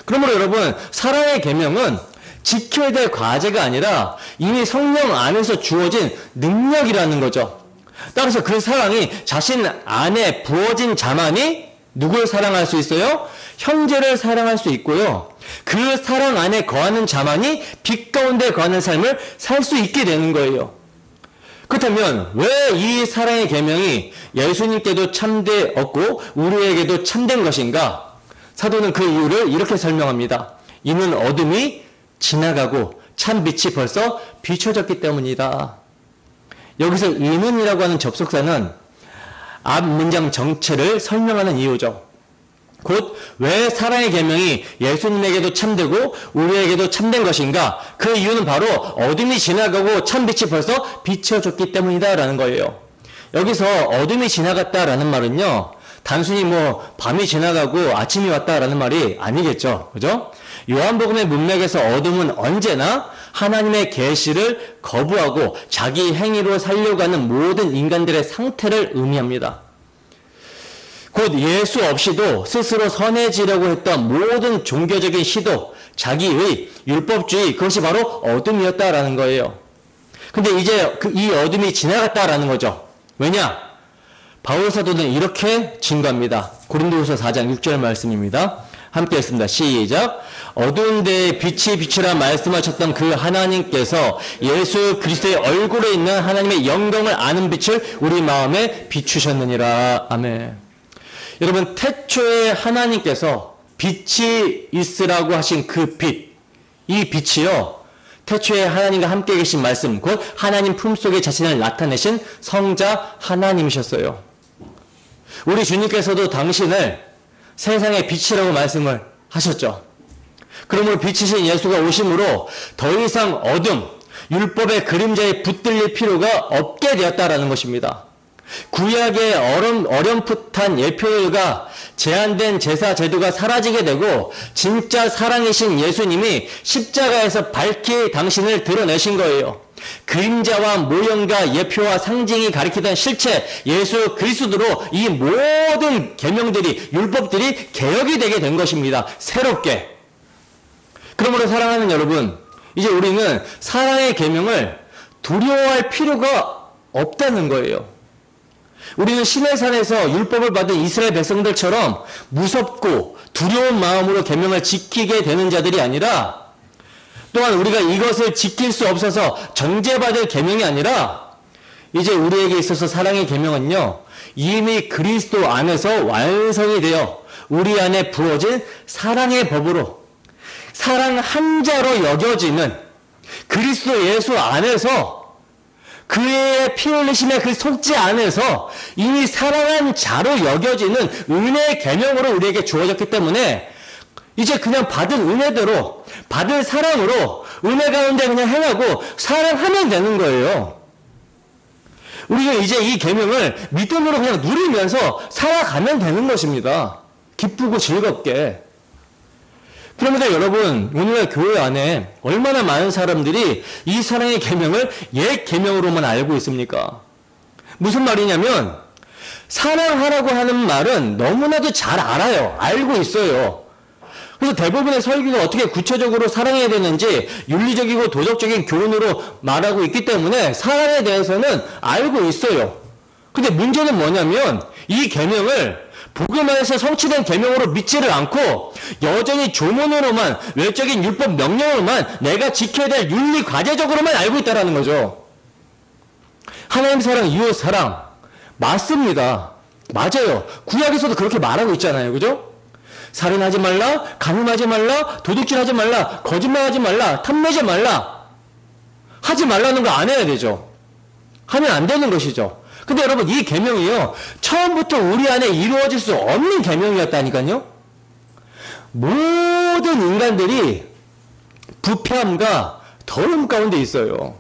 그러므로 여러분, 사랑의 계명은 지켜야 될 과제가 아니라 이미 성령 안에서 주어진 능력이라는 거죠. 따라서 그 사랑이 자신 안에 부어진 자만이 누굴 사랑할 수 있어요? 형제를 사랑할 수 있고요. 그 사랑 안에 거하는 자만이 빛 가운데 거하는 삶을 살 수 있게 되는 거예요. 그렇다면 왜 이 사랑의 계명이 예수님께도 참되었고 우리에게도 참된 것인가? 사도는 그 이유를 이렇게 설명합니다. 이는 어둠이 지나가고 참 빛이 벌써 비춰졌기 때문이다. 여기서 이는이라고 하는 접속사는 앞 문장 정체를 설명하는 이유죠. 곧 왜 사랑의 계명이 예수님에게도 참되고 우리에게도 참된 것인가? 그 이유는 바로 어둠이 지나가고 참빛이 벌써 비춰졌기 때문이다라는 거예요. 여기서 어둠이 지나갔다라는 말은요, 단순히 밤이 지나가고 아침이 왔다라는 말이 아니겠죠. 그죠? 요한복음의 문맥에서 어둠은 언제나 하나님의 계시를 거부하고 자기 행위로 살려고 하는 모든 인간들의 상태를 의미합니다. 곧 예수 없이도 스스로 선해지려고 했던 모든 종교적인 시도, 자기의 율법주의, 그것이 바로 어둠이었다라는 거예요. 근데 이제 이 어둠이 지나갔다라는 거죠. 왜냐? 바울 사도는 이렇게 증거합니다. 고린도후서 4장 6절 말씀입니다. 함께 읽습니다. 시작. 어두운 데에 빛이 비치라 말씀하셨던 그 하나님께서 예수 그리스도의 얼굴에 있는 하나님의 영광을 아는 빛을 우리 마음에 비추셨느니라. 아멘. 여러분, 태초에 하나님께서 빛이 있으라고 하신 그 빛, 이 빛이요, 태초에 하나님과 함께 계신 말씀, 곧 하나님 품속에 자신을 나타내신 성자 하나님이셨어요. 우리 주님께서도 당신을 세상의 빛이라고 말씀을 하셨죠. 그러므로 빛이신 예수가 오심으로 더 이상 어둠, 율법의 그림자에 붙들릴 필요가 없게 되었다라는 것입니다. 구약의 어렴풋한 예표들과 제한된 제사 제도가 사라지게 되고 진짜 사랑이신 예수님이 십자가에서 밝히 당신을 드러내신 거예요. 그림자와 모형과 예표와 상징이 가리키던 실체 예수 그리스도로 이 모든 계명들이 율법들이 개혁이 되게 된 것입니다. 새롭게. 그러므로 사랑하는 여러분, 이제 우리는 사랑의 계명을 두려워할 필요가 없다는 거예요. 우리는 시내산에서 율법을 받은 이스라엘 백성들처럼 무섭고 두려운 마음으로 계명을 지키게 되는 자들이 아니라, 또한 우리가 이것을 지킬 수 없어서 정죄받을 계명이 아니라, 이제 우리에게 있어서 사랑의 계명은요, 이미 그리스도 안에서 완성이 되어 우리 안에 부어진 사랑의 법으로 사랑 한 자로 여겨지는 그리스도 예수 안에서 그의 피 흘리심의 그 속죄 안에서 이미 사랑한 자로 여겨지는 은혜의 계명으로 우리에게 주어졌기 때문에 이제 그냥 받은 은혜대로 받은 사랑으로 은혜 가운데 그냥 행하고 사랑하면 되는 거예요. 우리가 이제 이 계명을 믿음으로 그냥 누리면서 살아가면 되는 것입니다. 기쁘고 즐겁게. 그러면서 여러분, 오늘날 교회 안에 얼마나 많은 사람들이 이 사랑의 계명을 옛 계명으로만 알고 있습니까? 무슨 말이냐면 사랑하라고 하는 말은 너무나도 잘 알아요. 알고 있어요. 그래서 대부분의 설교가 어떻게 구체적으로 사랑해야 되는지 윤리적이고 도덕적인 교훈으로 말하고 있기 때문에 사랑에 대해서는 알고 있어요. 근데 문제는 뭐냐면 이 계명을 복음 안에서 성취된 계명으로 믿지를 않고 여전히 조문으로만, 외적인 율법 명령으로만 내가 지켜야 될 윤리 과제적으로만 알고 있다는 거죠. 하나님 사랑, 이웃 사랑 맞습니다. 맞아요. 구약에서도 그렇게 말하고 있잖아요. 그죠? 살인하지 말라, 간음하지 말라, 도둑질하지 말라, 거짓말하지 말라, 탐내지 말라. 하지 말라는 거 안 해야 되죠. 하면 안 되는 것이죠. 근데 여러분, 이 계명이요, 처음부터 우리 안에 이루어질 수 없는 계명이었다니까요. 모든 인간들이 부패함과 더러움 가운데 있어요.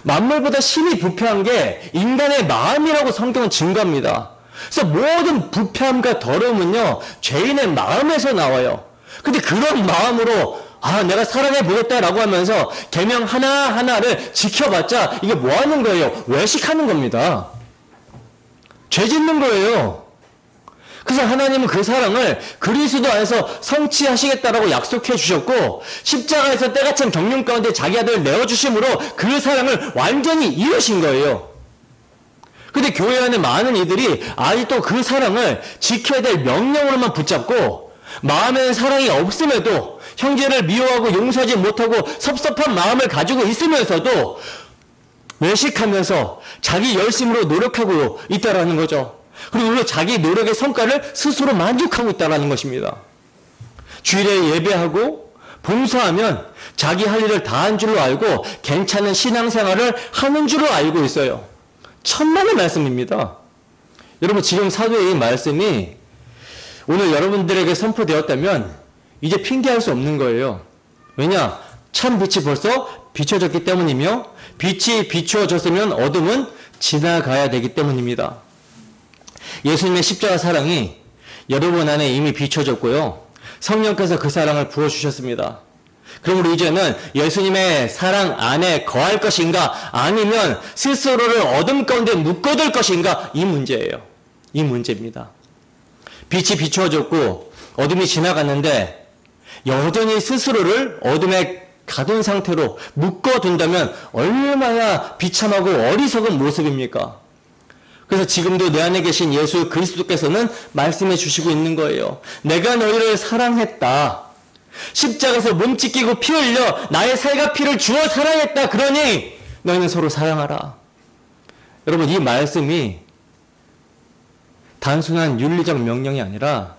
만물보다 심히 부패한 게 인간의 마음이라고 성경은 증거합니다. 그래서 모든 부패함과 더러움은요, 죄인의 마음에서 나와요. 근데 그런 마음으로 내가 사랑해 보겠다라고 하면서 계명 하나하나를 지켜봤자 이게 뭐 하는 거예요? 외식하는 겁니다. 죄 짓는 거예요. 그래서 하나님은 그 사랑을 그리스도 안에서 성취하시겠다라고 약속해 주셨고 십자가에서 때같은 경륜 가운데 자기 아들을 내어주심으로 그 사랑을 완전히 이루신 거예요. 근데 교회 안에 많은 이들이 아직도 그 사랑을 지켜야 될 명령으로만 붙잡고 마음에는 사랑이 없음에도 형제를 미워하고 용서하지 못하고 섭섭한 마음을 가지고 있으면서도 외식하면서 자기 열심으로 노력하고 있다라는 거죠. 그리고 자기 노력의 성과를 스스로 만족하고 있다라는 것입니다. 주일에 예배하고 봉사하면 자기 할 일을 다 한 줄로 알고 괜찮은 신앙생활을 하는 줄로 알고 있어요. 천만의 말씀입니다. 여러분, 지금 사도의 이 말씀이 오늘 여러분들에게 선포되었다면 이제 핑계할 수 없는 거예요. 왜냐? 참 빛이 벌써 비춰졌기 때문이며 빛이 비추어졌으면 어둠은 지나가야 되기 때문입니다. 예수님의 십자가 사랑이 여러분 안에 이미 비춰졌고요. 성령께서 그 사랑을 부어주셨습니다. 그러므로 이제는 예수님의 사랑 안에 거할 것인가 아니면 스스로를 어둠 가운데 묶어둘 것인가, 이 문제예요. 이 문제입니다. 빛이 비추어졌고 어둠이 지나갔는데 여전히 스스로를 어둠에 가둔 상태로 묶어둔다면 얼마나 비참하고 어리석은 모습입니까? 그래서 지금도 내 안에 계신 예수 그리스도께서는 말씀해 주시고 있는 거예요. 내가 너희를 사랑했다. 십자가에서 몸 찢기고 피 흘려 나의 살과 피를 주어 사랑했다. 그러니 너희는 서로 사랑하라. 여러분, 이 말씀이 단순한 윤리적 명령이 아니라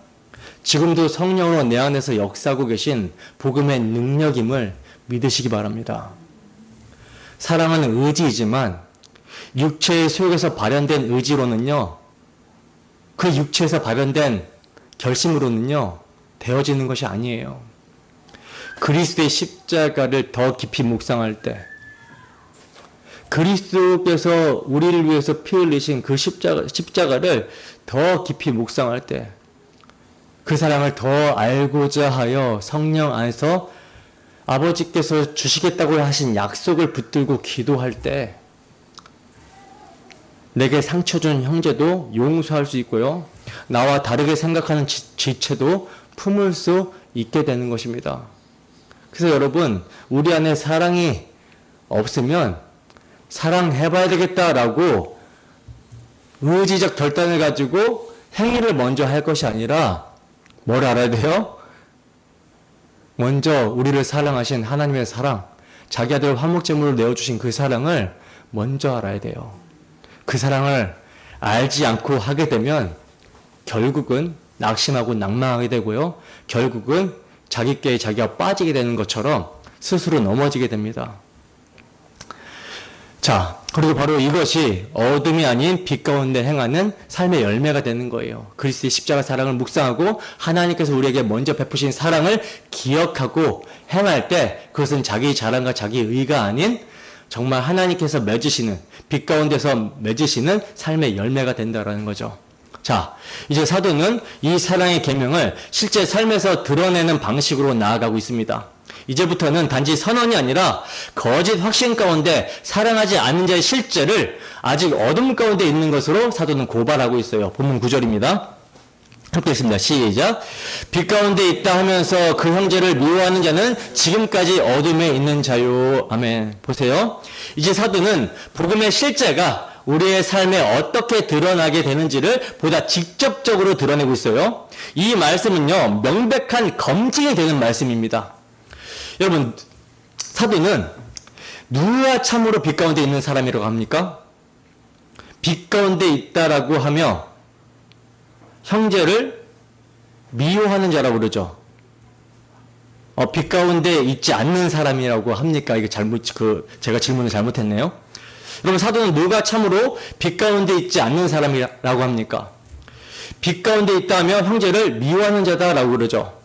지금도 성령으로 내 안에서 역사하고 계신 복음의 능력임을 믿으시기 바랍니다. 사랑은 의지이지만 육체의 속에서 발현된 의지로는요, 그 육체에서 발현된 결심으로는요, 되어지는 것이 아니에요. 그리스도의 십자가를 더 깊이 묵상할 때, 그리스도께서 우리를 위해서 피 흘리신 그 십자가를 더 깊이 묵상할 때, 그 사랑을 더 알고자 하여 성령 안에서 아버지께서 주시겠다고 하신 약속을 붙들고 기도할 때, 내게 상처 준 형제도 용서할 수 있고요, 나와 다르게 생각하는 지체도 품을 수 있게 되는 것입니다. 그래서 여러분, 우리 안에 사랑이 없으면 사랑해봐야 되겠다라고 의지적 결단을 가지고 행위를 먼저 할 것이 아니라 뭘 알아야 돼요? 먼저 우리를 사랑하신 하나님의 사랑, 자기 아들 화목제물을 내어주신 그 사랑을 먼저 알아야 돼요. 그 사랑을 알지 않고 하게 되면 결국은 낙심하고 낭망하게 되고요, 결국은 자기께 자기가 빠지게 되는 것처럼 스스로 넘어지게 됩니다. 자, 그리고 바로 이것이 어둠이 아닌 빛 가운데 행하는 삶의 열매가 되는 거예요. 그리스도의 십자가 사랑을 묵상하고 하나님께서 우리에게 먼저 베푸신 사랑을 기억하고 행할 때, 그것은 자기 자랑과 자기 의가 아닌 정말 하나님께서 맺으시는, 빛 가운데서 맺으시는 삶의 열매가 된다라는 거죠. 자, 이제 사도는 이 사랑의 계명을 실제 삶에서 드러내는 방식으로 나아가고 있습니다. 이제부터는 단지 선언이 아니라 거짓 확신 가운데 사랑하지 않는 자의 실제를 아직 어둠 가운데 있는 것으로 사도는 고발하고 있어요. 본문 9절입니다. 함께 읽습니다. 시작. 빛 가운데 있다 하면서 그 형제를 미워하는 자는 지금까지 어둠에 있는 자요. 아멘. 보세요. 이제 사도는 복음의 실제가 우리의 삶에 어떻게 드러나게 되는지를 보다 직접적으로 드러내고 있어요. 이 말씀은요, 명백한 검증이 되는 말씀입니다. 여러분, 사도는 누가 참으로 빛 가운데 있는 사람이라고 합니까? 빛 가운데 있다라고 하며 형제를 미워하는 자라고 그러죠. 빛 가운데 있지 않는 사람이라고 합니까? 이게 제가 질문을 잘못했네요. 여러분, 사도는 누가 참으로 빛 가운데 있지 않는 사람이라고 합니까? 빛 가운데 있다면 형제를 미워하는 자다라고 그러죠.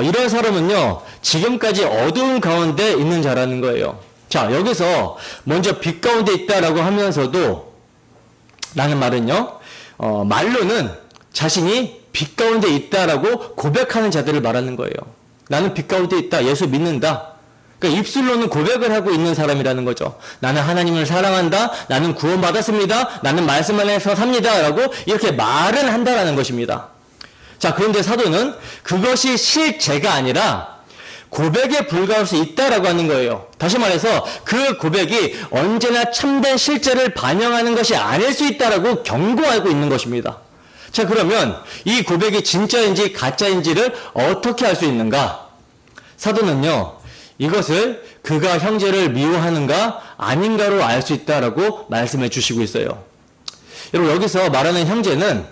이런 사람은요, 지금까지 어두운 가운데 있는 자라는 거예요. 자, 여기서 먼저 빛 가운데 있다라고 하면서도 라는 말은요, 말로는 자신이 빛 가운데 있다라고 고백하는 자들을 말하는 거예요. 나는 빛 가운데 있다, 예수 믿는다. 그러니까 입술로는 고백을 하고 있는 사람이라는 거죠. 나는 하나님을 사랑한다, 나는 구원받았습니다, 나는 말씀 안에서 삽니다 라고 이렇게 말은 한다라는 것입니다. 자, 그런데 사도는 그것이 실제가 아니라 고백에 불과할 수 있다라고 하는 거예요. 다시 말해서 그 고백이 언제나 참된 실제를 반영하는 것이 아닐 수 있다라고 경고하고 있는 것입니다. 자, 그러면 이 고백이 진짜인지 가짜인지를 어떻게 알 수 있는가? 사도는요, 이것을 그가 형제를 미워하는가 아닌가로 알 수 있다라고 말씀해 주시고 있어요. 여러분, 여기서 말하는 형제는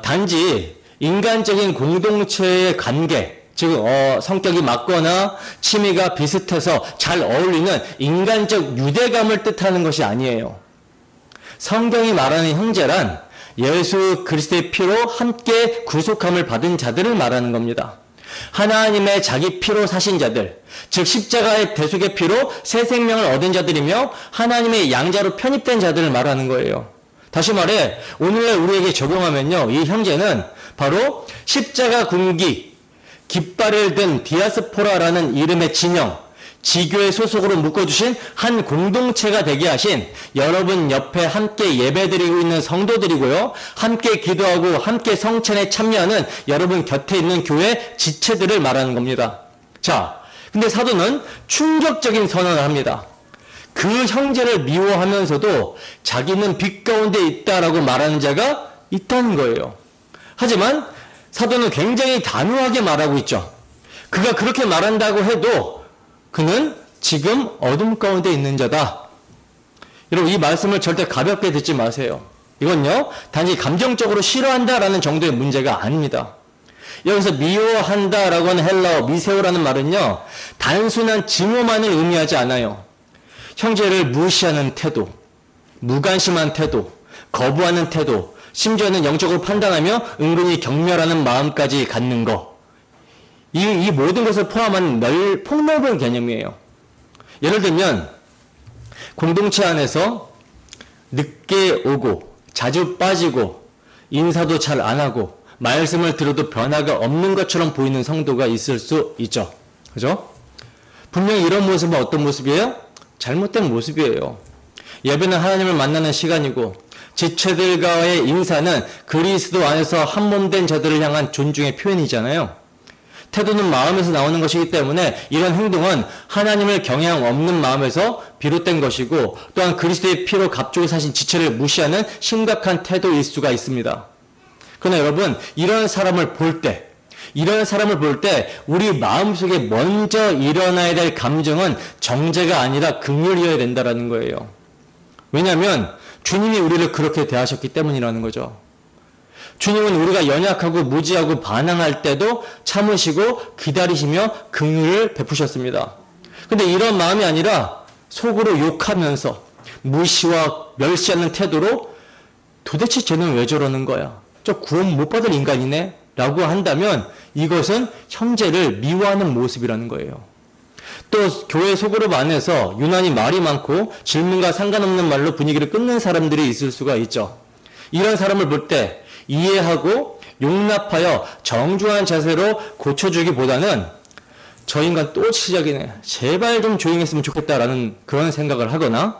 단지 인간적인 공동체의 관계, 즉 성격이 맞거나 취미가 비슷해서 잘 어울리는 인간적 유대감을 뜻하는 것이 아니에요. 성경이 말하는 형제란 예수 그리스도의 피로 함께 구속함을 받은 자들을 말하는 겁니다. 하나님의 자기 피로 사신 자들, 즉 십자가의 대속의 피로 새 생명을 얻은 자들이며 하나님의 양자로 편입된 자들을 말하는 거예요. 다시 말해 오늘 우리에게 적용하면요, 이 형제는 바로 십자가 군기, 깃발을 든 디아스포라라는 이름의 진영, 지교의 소속으로 묶어주신 한 공동체가 되게 하신 여러분 옆에 함께 예배드리고 있는 성도들이고요, 함께 기도하고 함께 성찬에 참여하는 여러분 곁에 있는 교회 지체들을 말하는 겁니다. 자, 근데 사도는 충격적인 선언을 합니다. 그 형제를 미워하면서도 자기는 빛 가운데 있다라고 말하는 자가 있다는 거예요. 하지만 사도는 굉장히 단호하게 말하고 있죠. 그가 그렇게 말한다고 해도 그는 지금 어둠 가운데 있는 자다. 여러분, 이 말씀을 절대 가볍게 듣지 마세요. 이건요, 단지 감정적으로 싫어한다라는 정도의 문제가 아닙니다. 여기서 미워한다라고 하는 헬라어 미세오라는 말은요, 단순한 증오만을 의미하지 않아요. 형제를 무시하는 태도, 무관심한 태도, 거부하는 태도, 심지어는 영적으로 판단하며 은근히 경멸하는 마음까지 갖는 거, 이 모든 것을 포함한 폭넓은 개념이에요. 예를 들면 공동체 안에서 늦게 오고 자주 빠지고 인사도 잘 안 하고 말씀을 들어도 변화가 없는 것처럼 보이는 성도가 있을 수 있죠. 그죠? 분명히 이런 모습은 어떤 모습이에요? 잘못된 모습이에요. 예배는 하나님을 만나는 시간이고 지체들과의 인사는 그리스도 안에서 한 몸 된 저들을 향한 존중의 표현이잖아요. 태도는 마음에서 나오는 것이기 때문에 이런 행동은 하나님을 경외함 없는 마음에서 비롯된 것이고 또한 그리스도의 피로 갑주고 사신 지체를 무시하는 심각한 태도일 수가 있습니다. 그러나 여러분, 이런 사람을 볼 때 우리 마음속에 먼저 일어나야 될 감정은 정죄가 아니라 긍휼이어야 된다는 거예요. 왜냐하면 주님이 우리를 그렇게 대하셨기 때문이라는 거죠. 주님은 우리가 연약하고 무지하고 반항할 때도 참으시고 기다리시며 긍휼을 베푸셨습니다. 근데 이런 마음이 아니라 속으로 욕하면서 무시와 멸시하는 태도로 도대체 쟤는 왜 저러는 거야? 저 구원 못 받을 인간이네? 라고 한다면 이것은 형제를 미워하는 모습이라는 거예요. 또 교회 소그룹 안에서 유난히 말이 많고 질문과 상관없는 말로 분위기를 끊는 사람들이 있을 수가 있죠. 이런 사람을 볼 때 이해하고 용납하여 정중한 자세로 고쳐주기보다는 저 인간 또 시작이네. 제발 좀 조용히 했으면 좋겠다라는 그런 생각을 하거나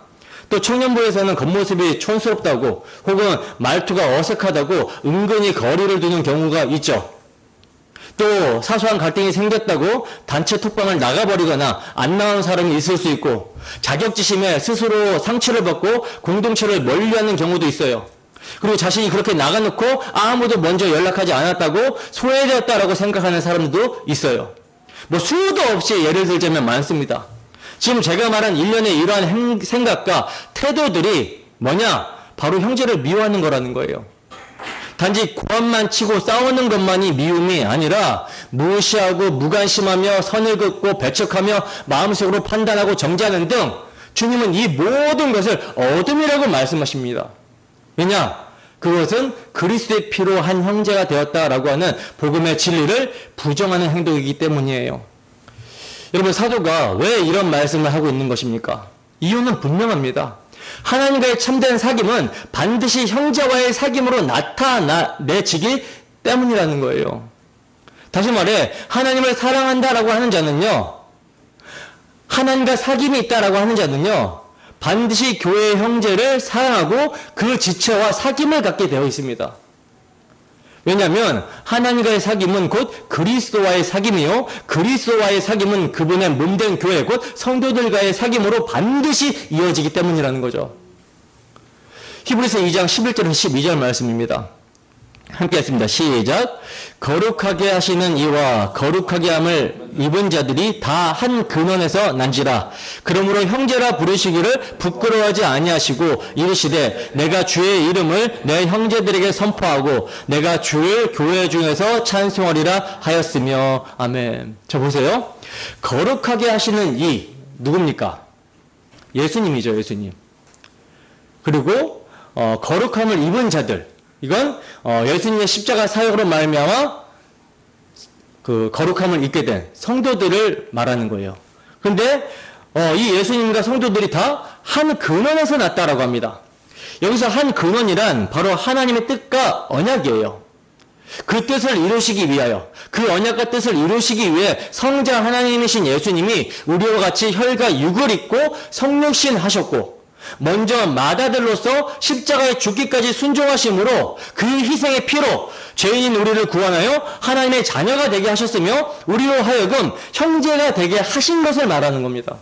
또 청년부에서는 겉모습이 촌스럽다고 혹은 말투가 어색하다고 은근히 거리를 두는 경우가 있죠. 또 사소한 갈등이 생겼다고 단체 톡방을 나가버리거나 안 나오는 사람이 있을 수 있고 자격지심에 스스로 상처를 받고 공동체를 멀리하는 경우도 있어요. 그리고 자신이 그렇게 나가놓고 아무도 먼저 연락하지 않았다고 소외되었다라고 생각하는 사람도 있어요. 뭐 수도 없이 예를 들자면 많습니다. 지금 제가 말한 일련의 이러한 생각과 태도들이 뭐냐? 바로 형제를 미워하는 거라는 거예요. 단지 고함만 치고 싸우는 것만이 미움이 아니라 무시하고 무관심하며 선을 긋고 배척하며 마음속으로 판단하고 정죄하는 등 주님은 이 모든 것을 어둠이라고 말씀하십니다. 왜냐? 그것은 그리스도의 피로 한 형제가 되었다라고 하는 복음의 진리를 부정하는 행동이기 때문이에요. 여러분, 사도가 왜 이런 말씀을 하고 있는 것입니까? 이유는 분명합니다. 하나님과의 참된 사귐은 반드시 형제와의 사귐으로 나타내지기 때문이라는 거예요. 다시 말해 하나님을 사랑한다라고 하는 자는요, 하나님과 사귐이 있다라고 하는 자는요, 반드시 교회의 형제를 사랑하고 그 지체와 사귐을 갖게 되어 있습니다. 왜냐하면 하나님과의 사귐은 곧 그리스도와의 사귐이요, 그리스도와의 사귐은 그분의 몸된 교회 곧 성도들과의 사귐으로 반드시 이어지기 때문이라는 거죠. 히브리서 2장 11절에서 12절 말씀입니다. 함께 했습니다. 시작. 거룩하게 하시는 이와 거룩하게 함을 입은 자들이 다 한 근원에서 난지라. 그러므로 형제라 부르시기를 부끄러워하지 아니하시고 이르시되 내가 주의 이름을 내 형제들에게 선포하고 내가 주를 교회 중에서 찬송하리라 하였으며. 아멘. 자, 보세요. 거룩하게 하시는 이 누굽니까? 예수님이죠. 예수님. 그리고 거룩함을 입은 자들, 이건 예수님의 십자가 사역으로 말미암아 그 거룩함을 입게 된 성도들을 말하는 거예요. 그런데 이 예수님과 성도들이 다 한 근원에서 났다라고 합니다. 여기서 한 근원이란 바로 하나님의 뜻과 언약이에요. 그 뜻을 이루시기 위하여, 그 언약과 뜻을 이루시기 위해 성자 하나님이신 예수님이 우리와 같이 혈과 육을 입고 성육신 하셨고, 먼저 맏아들로서 십자가에 죽기까지 순종하심으로 그 희생의 피로 죄인인 우리를 구원하여 하나님의 자녀가 되게 하셨으며 우리로 하여금 형제가 되게 하신 것을 말하는 겁니다.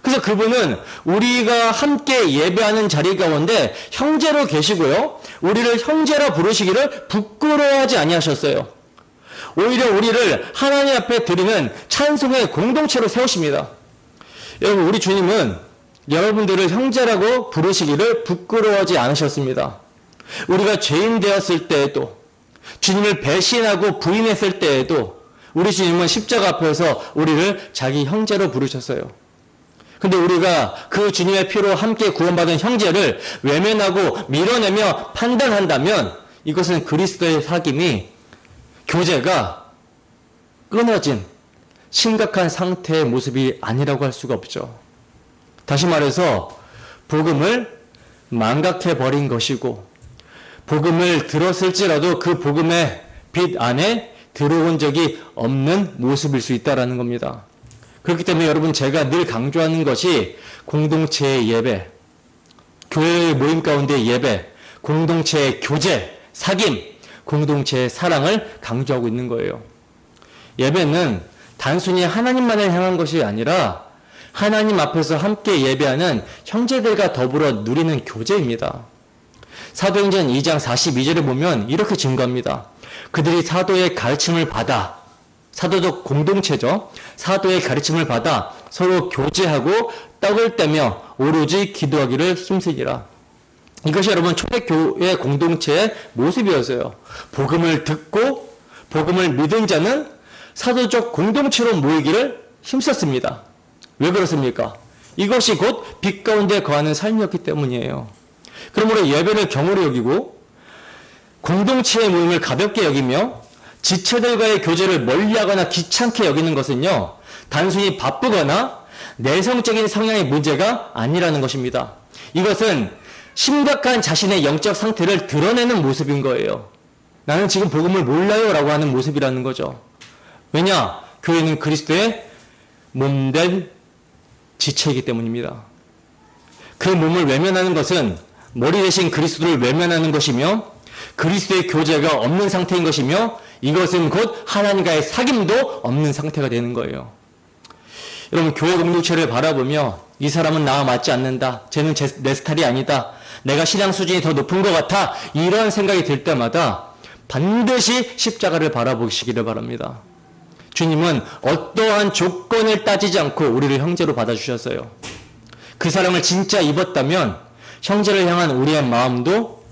그래서 그분은 우리가 함께 예배하는 자리 가운데 형제로 계시고요, 우리를 형제라 부르시기를 부끄러워하지 아니하셨어요. 오히려 우리를 하나님 앞에 드리는 찬송의 공동체로 세우십니다. 여러분, 우리 주님은 여러분들을 형제라고 부르시기를 부끄러워하지 않으셨습니다. 우리가 죄인 되었을 때에도, 주님을 배신하고 부인했을 때에도 우리 주님은 십자가 앞에서 우리를 자기 형제로 부르셨어요. 근데 우리가 그 주님의 피로 함께 구원받은 형제를 외면하고 밀어내며 판단한다면 이것은 그리스도의 사귐이, 교제가 끊어진 심각한 상태의 모습이 아니라고 할 수가 없죠. 다시 말해서 복음을 망각해버린 것이고 복음을 들었을지라도 그 복음의 빛 안에 들어온 적이 없는 모습일 수 있다는 겁니다. 그렇기 때문에 여러분 제가 늘 강조하는 것이 공동체의 예배, 교회의 모임 가운데 예배, 공동체의 교제, 사귐, 공동체의 사랑을 강조하고 있는 거예요. 예배는 단순히 하나님만을 향한 것이 아니라 하나님 앞에서 함께 예배하는 형제들과 더불어 누리는 교제입니다. 사도행전 2장 42절에 보면 이렇게 증거합니다. 그들이 사도의 가르침을 받아, 사도적 공동체죠. 사도의 가르침을 받아 서로 교제하고 떡을 떼며 오로지 기도하기를 힘쓰니라. 이것이 여러분 초대교회 공동체의 모습이었어요. 복음을 듣고 복음을 믿은 자는 사도적 공동체로 모이기를 힘썼습니다. 왜 그렇습니까? 이것이 곧 빛 가운데 거하는 삶이었기 때문이에요. 그러므로 예배를 경홀히 여기고 공동체의 모임을 가볍게 여기며 지체들과의 교제를 멀리하거나 귀찮게 여기는 것은요, 단순히 바쁘거나 내성적인 성향의 문제가 아니라는 것입니다. 이것은 심각한 자신의 영적 상태를 드러내는 모습인 거예요. 나는 지금 복음을 몰라요 라고 하는 모습이라는 거죠. 왜냐? 교회는 그리스도의 몸된 지체이기 때문입니다. 그 몸을 외면하는 것은 머리 대신 그리스도를 외면하는 것이며 그리스도의 교제가 없는 상태인 것이며 이것은 곧 하나님과의 사귐도 없는 상태가 되는 거예요. 여러분 교회 공동체를 바라보며 이 사람은 나와 맞지 않는다. 쟤는 내 스타일이 아니다. 내가 신앙 수준이 더 높은 것 같아. 이런 생각이 들 때마다 반드시 십자가를 바라보시기를 바랍니다. 주님은 어떠한 조건을 따지지 않고 우리를 형제로 받아주셨어요. 그 사랑을 진짜 입었다면 형제를 향한 우리의 마음도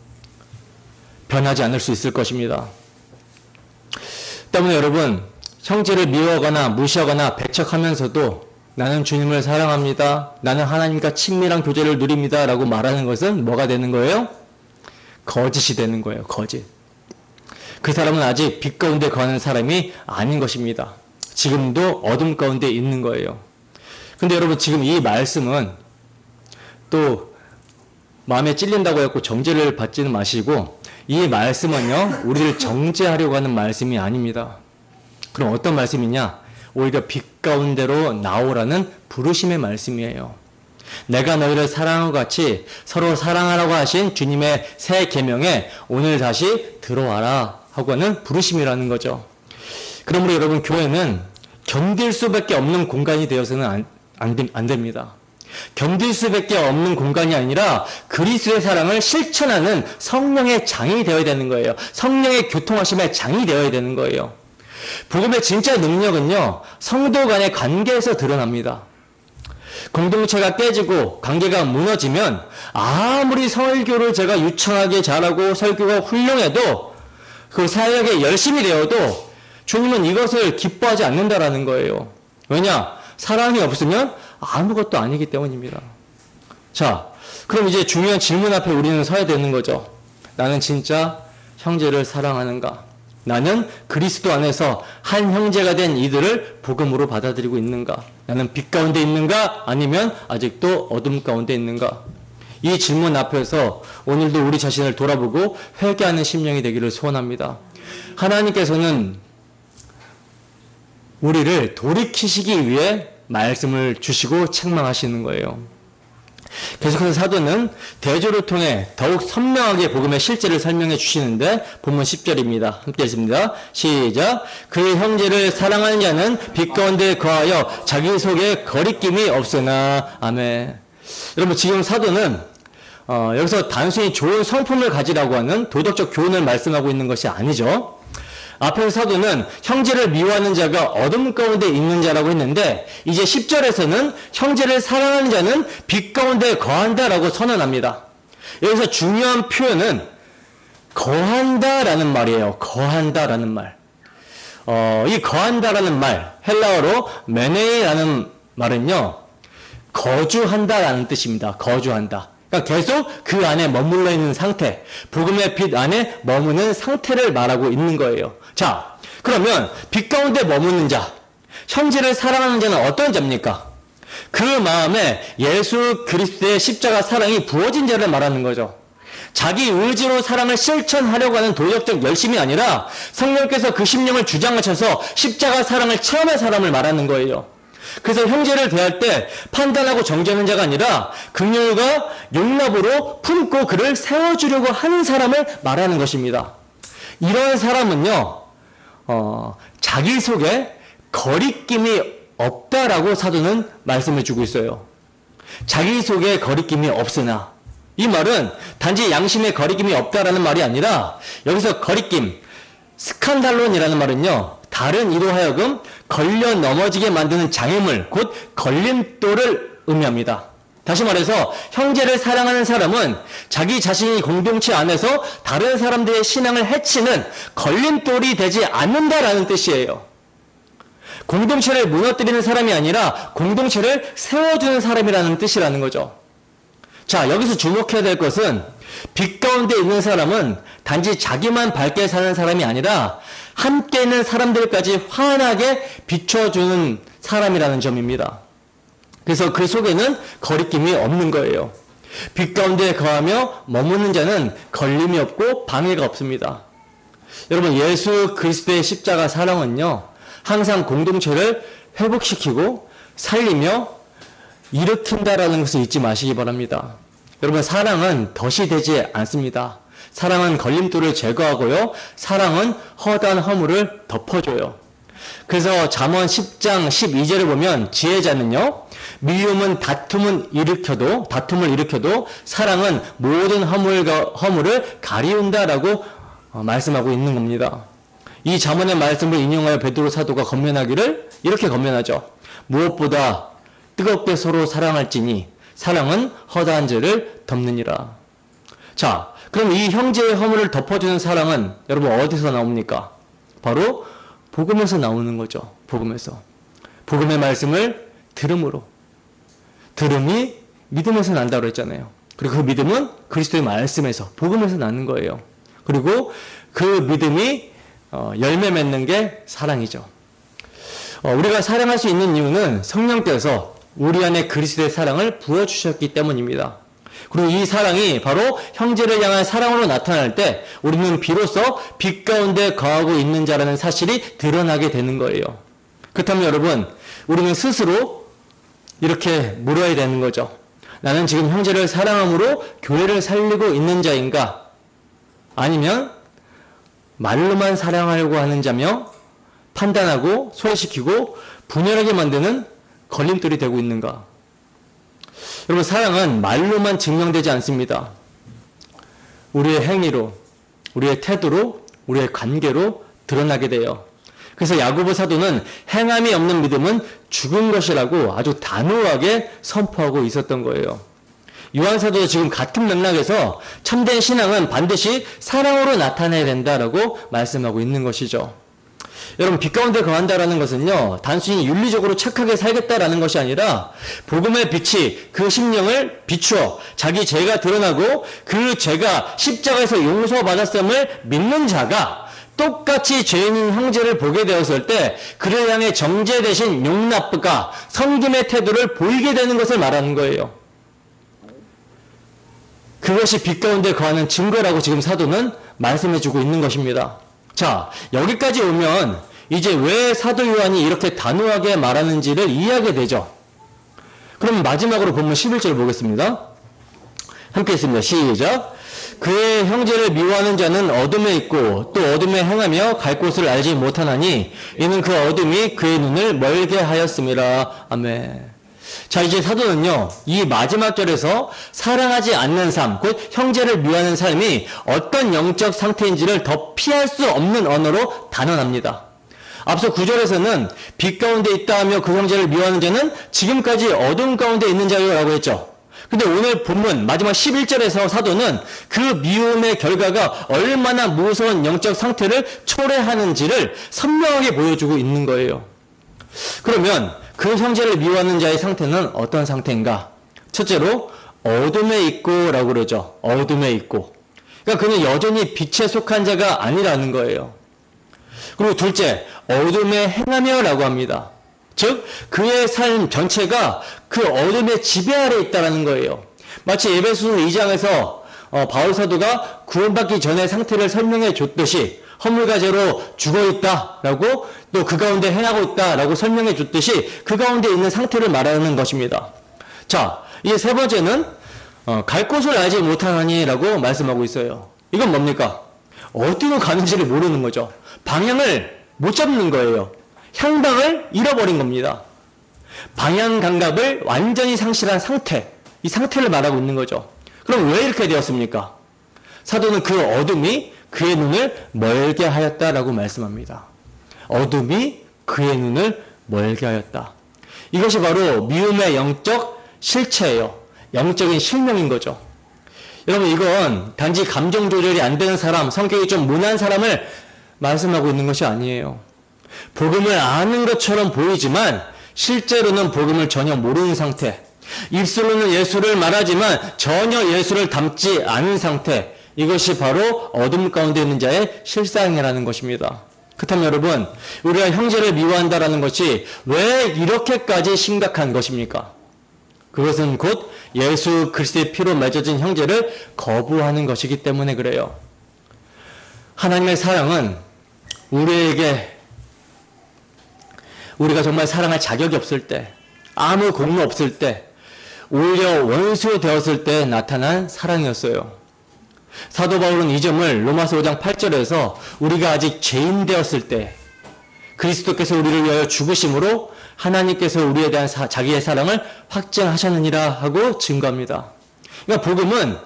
변하지 않을 수 있을 것입니다. 때문에 여러분 형제를 미워하거나 무시하거나 배척하면서도 나는 주님을 사랑합니다. 나는 하나님과 친밀한 교제를 누립니다. 라고 말하는 것은 뭐가 되는 거예요? 거짓이 되는 거예요. 거짓. 그 사람은 아직 빛 가운데 거하는 사람이 아닌 것입니다. 지금도 어둠 가운데 있는 거예요. 근데 여러분 지금 이 말씀은 또 마음에 찔린다고 해서 정죄를 받지는 마시고 이 말씀은요 우리를 정죄하려고 하는 말씀이 아닙니다. 그럼 어떤 말씀이냐? 오히려 빛 가운데로 나오라는 부르심의 말씀이에요. 내가 너희를 사랑한 것 같이 서로 사랑하라고 하신 주님의 새 계명에 오늘 다시 들어와라 하고 하는 부르심이라는 거죠. 그러므로 여러분 교회는 견딜 수밖에 없는 공간이 되어서는 안 됩니다. 견딜 수밖에 없는 공간이 아니라 그리스도의 사랑을 실천하는 성령의 장이 되어야 되는 거예요. 성령의 교통하심의 장이 되어야 되는 거예요. 복음의 진짜 능력은요 성도 간의 관계에서 드러납니다. 공동체가 깨지고 관계가 무너지면 아무리 설교를 제가 유창하게 잘하고 설교가 훌륭해도 그 사역에 열심히 되어도 주님은 이것을 기뻐하지 않는다라는 거예요. 왜냐? 사랑이 없으면 아무것도 아니기 때문입니다. 자, 그럼 이제 중요한 질문 앞에 우리는 서야 되는 거죠. 나는 진짜 형제를 사랑하는가? 나는 그리스도 안에서 한 형제가 된 이들을 복음으로 받아들이고 있는가? 나는 빛 가운데 있는가? 아니면 아직도 어둠 가운데 있는가? 이 질문 앞에서 오늘도 우리 자신을 돌아보고 회개하는 심령이 되기를 소원합니다. 하나님께서는 우리를 돌이키시기 위해 말씀을 주시고 책망하시는 거예요. 계속해서 사도는 대조를 통해 더욱 선명하게 복음의 실제를 설명해 주시는데 본문 10절입니다. 함께 읽습니다. 시작. 그 형제를 사랑하는 자는 빛 가운데 거하여 자기 속에 거리낌이 없으나. 아멘. 여러분 지금 사도는 여기서 단순히 좋은 성품을 가지라고 하는 도덕적 교훈을 말씀하고 있는 것이 아니죠. 앞에서 사도는 형제를 미워하는 자가 어둠 가운데 있는 자라고 했는데 이제 10절에서는 형제를 사랑하는 자는 빛 가운데 거한다라고 선언합니다. 여기서 중요한 표현은 거한다라는 말이에요. 거한다라는 말. 이 거한다라는 말, 헬라어로 메네이라는 말은요, 거주한다라는 뜻입니다. 거주한다. 그러니까 계속 그 안에 머물러 있는 상태, 복음의 빛 안에 머무는 상태를 말하고 있는 거예요. 자, 그러면 빛 가운데 머무는 자, 형제를 사랑하는 자는 어떤 자입니까? 그 마음에 예수 그리스도의 십자가 사랑이 부어진 자를 말하는 거죠. 자기 의지로 사랑을 실천하려고 하는 도덕적 열심이 아니라 성령께서 그 심령을 주장하셔서 십자가 사랑을 체험한 사람을 말하는 거예요. 그래서 형제를 대할 때 판단하고 정죄하는 자가 아니라 긍휼과 용납으로 품고 그를 세워주려고 하는 사람을 말하는 것입니다. 이런 사람은요, 자기 속에 거리낌이 없다라고 사도는 말씀해 주고 있어요. 자기 속에 거리낌이 없으나, 이 말은 단지 양심에 거리낌이 없다라는 말이 아니라 여기서 거리낌, 스칸달론이라는 말은요, 다른 이로 하여금 걸려 넘어지게 만드는 장애물, 곧 걸림돌을 의미합니다. 다시 말해서 형제를 사랑하는 사람은 자기 자신이 공동체 안에서 다른 사람들의 신앙을 해치는 걸림돌이 되지 않는다라는 뜻이에요. 공동체를 무너뜨리는 사람이 아니라 공동체를 세워주는 사람이라는 뜻이라는 거죠. 자, 여기서 주목해야 될 것은 빛 가운데 있는 사람은 단지 자기만 밝게 사는 사람이 아니라 함께 있는 사람들까지 환하게 비춰주는 사람이라는 점입니다. 그래서 그 속에는 거리낌이 없는 거예요. 빛 가운데 거하며 머무는 자는 걸림이 없고 방해가 없습니다. 여러분, 예수 그리스도의 십자가 사랑은요, 항상 공동체를 회복시키고 살리며 일으킨다라는 것을 잊지 마시기 바랍니다. 여러분, 사랑은 덫이 되지 않습니다. 사랑은 걸림돌을 제거하고요, 사랑은 허다한 허물을 덮어줘요. 그래서 잠언 10장 12절을 보면 지혜자는요, 미움은 다툼을 일으켜도 사랑은 모든 허물을 가리운다라고 말씀하고 있는 겁니다. 이 잠언의 말씀을 인용하여 베드로 사도가 권면하기를 이렇게 권면하죠. 무엇보다 뜨겁게 서로 사랑할지니 사랑은 허다한 죄를 덮느니라. 자, 그럼 이 형제의 허물을 덮어주는 사랑은 여러분 어디서 나옵니까? 바로 복음에서 나오는 거죠. 복음에서. 복음의 말씀을 들음으로. 들음이 믿음에서 난다고 했잖아요. 그리고 그 믿음은 그리스도의 말씀에서, 복음에서 나는 거예요. 그리고 그 믿음이 열매 맺는 게 사랑이죠. 우리가 사랑할 수 있는 이유는 성령께서 우리 안에 그리스도의 사랑을 부어주셨기 때문입니다. 그리고 이 사랑이 바로 형제를 향한 사랑으로 나타날 때 우리는 비로소 빛 가운데 거하고 있는 자라는 사실이 드러나게 되는 거예요. 그렇다면 여러분, 우리는 스스로 이렇게 물어야 되는 거죠. 나는 지금 형제를 사랑함으로 교회를 살리고 있는 자인가? 아니면 말로만 사랑하려고 하는 자며 판단하고 소외시키고 분열하게 만드는 걸림돌이 되고 있는가? 여러분, 사랑은 말로만 증명되지 않습니다. 우리의 행위로, 우리의 태도로, 우리의 관계로 드러나게 돼요. 그래서 야고보 사도는 행함이 없는 믿음은 죽은 것이라고 아주 단호하게 선포하고 있었던 거예요. 요한 사도도 지금 같은 맥락에서 참된 신앙은 반드시 사랑으로 나타내야 된다라고 말씀하고 있는 것이죠. 여러분, 빛 가운데 거한다라는 것은요, 단순히 윤리적으로 착하게 살겠다라는 것이 아니라 복음의 빛이 그 심령을 비추어 자기 죄가 드러나고 그 죄가 십자가에서 용서받았음을 믿는 자가 똑같이 죄인인 형제를 보게 되었을 때 그를 향해 정죄 대신 용납과 섬김의 태도를 보이게 되는 것을 말하는 거예요. 그것이 빛 가운데 거하는 증거라고 지금 사도는 말씀해주고 있는 것입니다. 자, 여기까지 오면 이제 왜 사도 요한이 이렇게 단호하게 말하는지를 이해하게 되죠. 그럼 마지막으로 본문 11절 보겠습니다. 함께 있습니다. 시작. 그의 형제를 미워하는 자는 어둠에 있고 또 어둠에 행하며 갈 곳을 알지 못하나니 이는 그 어둠이 그의 눈을 멀게 하였음이라. 아멘. 자, 이제 사도는요, 이 마지막 절에서 사랑하지 않는 삶, 곧 형제를 미워하는 삶이 어떤 영적 상태인지를 더 피할 수 없는 언어로 단언합니다. 앞서 9절에서는 빛 가운데 있다 하며 그 형제를 미워하는 자는 지금까지 어둠 가운데 있는 자라고 했죠. 근데 오늘 본문 마지막 11절에서 사도는 그 미움의 결과가 얼마나 무서운 영적 상태를 초래하는지를 선명하게 보여주고 있는 거예요. 그러면 그 형제를 미워하는 자의 상태는 어떤 상태인가? 첫째로 어둠에 있고 라고 그러죠. 어둠에 있고. 그러니까 그는 여전히 빛에 속한 자가 아니라는 거예요. 그리고 둘째, 어둠에 행하며 라고 합니다. 즉 그의 삶 전체가 그 어둠의 지배 아래 있다는 거예요. 마치 에베소서 2장에서 바울 사도가 구원받기 전의 상태를 설명해 줬듯이 허물과 죄로 죽어있다라고 또 그 가운데 행하고 있다라고 설명해 줬듯이 그 가운데 있는 상태를 말하는 것입니다. 자, 이제 세 번째는 갈 곳을 알지 못하나니라고 말씀하고 있어요. 이건 뭡니까? 어디로 가는지를 모르는 거죠. 방향을 못 잡는 거예요. 향방을 잃어버린 겁니다. 방향 감각을 완전히 상실한 상태, 이 상태를 말하고 있는 거죠. 그럼 왜 이렇게 되었습니까? 사도는 그 어둠이 그의 눈을 멀게 하였다라고 말씀합니다. 어둠이 그의 눈을 멀게 하였다. 이것이 바로 미움의 영적 실체예요. 영적인 실명인 거죠. 여러분, 이건 단지 감정 조절이 안 되는 사람, 성격이 좀 모난 사람을 말씀하고 있는 것이 아니에요. 복음을 아는 것처럼 보이지만 실제로는 복음을 전혀 모르는 상태, 입술로는 예수를 말하지만 전혀 예수를 닮지 않은 상태, 이것이 바로 어둠 가운데 있는 자의 실상이라는 것입니다. 그렇다면 여러분, 우리가 형제를 미워한다는 것이 왜 이렇게까지 심각한 것입니까? 그것은 곧 예수 그리스도의 피로 맺어진 형제를 거부하는 것이기 때문에 그래요. 하나님의 사랑은 우리가 정말 사랑할 자격이 없을 때, 아무 공로 없을 때, 오히려 원수 되었을 때 나타난 사랑이었어요. 사도 바울은 이 점을 로마서 5장 8절에서 우리가 아직 죄인 되었을 때 그리스도께서 우리를 위하여 죽으심으로 하나님께서 우리에 대한 자기의 사랑을 확증하셨느니라 하고 증거합니다. 그러니까 복음은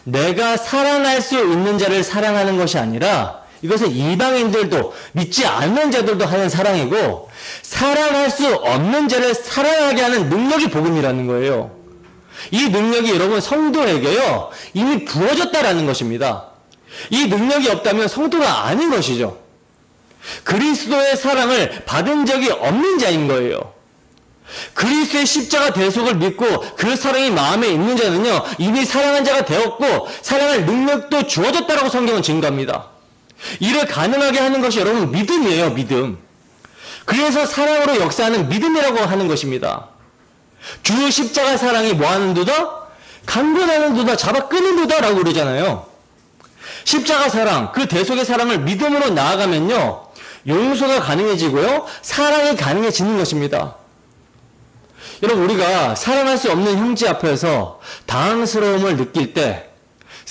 내가 사랑할 수 있는 자를 사랑하는 것이 아니라 이것은 이방인들도 믿지 않는 자들도 하는 사랑이고 사랑할 수 없는 자를 사랑하게 하는 능력이 복음이라는 거예요. 이 능력이 여러분 성도에게요 이미 부어졌다라는 것입니다. 이 능력이 없다면 성도가 아닌 것이죠. 그리스도의 사랑을 받은 적이 없는 자인 거예요. 그리스도의 십자가 대속을 믿고 그 사랑이 마음에 있는 자는요 이미 사랑한 자가 되었고 사랑할 능력도 주어졌다라고 성경은 증거합니다. 이를 가능하게 하는 것이 여러분 믿음이에요. 믿음. 그래서 사랑으로 역사하는 믿음이라고 하는 것입니다. 주 십자가 사랑이 뭐하는도다? 강권하는도다, 잡아 끄는도다 라고 그러잖아요. 십자가 사랑, 그 대속의 사랑을 믿음으로 나아가면요 용서가 가능해지고요 사랑이 가능해지는 것입니다. 여러분, 우리가 사랑할 수 없는 형제 앞에서 당황스러움을 느낄 때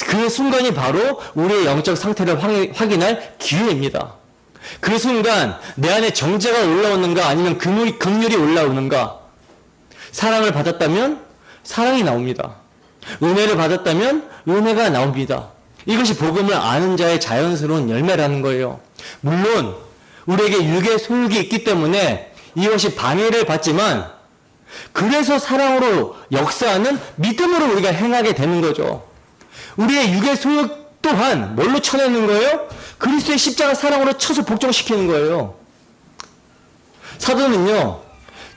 그 순간이 바로 우리의 영적 상태를 확인할 기회입니다. 그 순간 내 안에 정죄가 올라오는가 아니면 긍휼이 올라오는가. 사랑을 받았다면 사랑이 나옵니다. 은혜를 받았다면 은혜가 나옵니다. 이것이 복음을 아는 자의 자연스러운 열매라는 거예요. 물론 우리에게 육의 소욕이 있기 때문에 이것이 방해를 받지만 그래서 사랑으로 역사하는 믿음으로 우리가 행하게 되는 거죠. 우리의 육의 소욕 또한 뭘로 쳐내는 거예요? 그리스도의 십자가 사랑으로 쳐서 복종시키는 거예요. 사도는요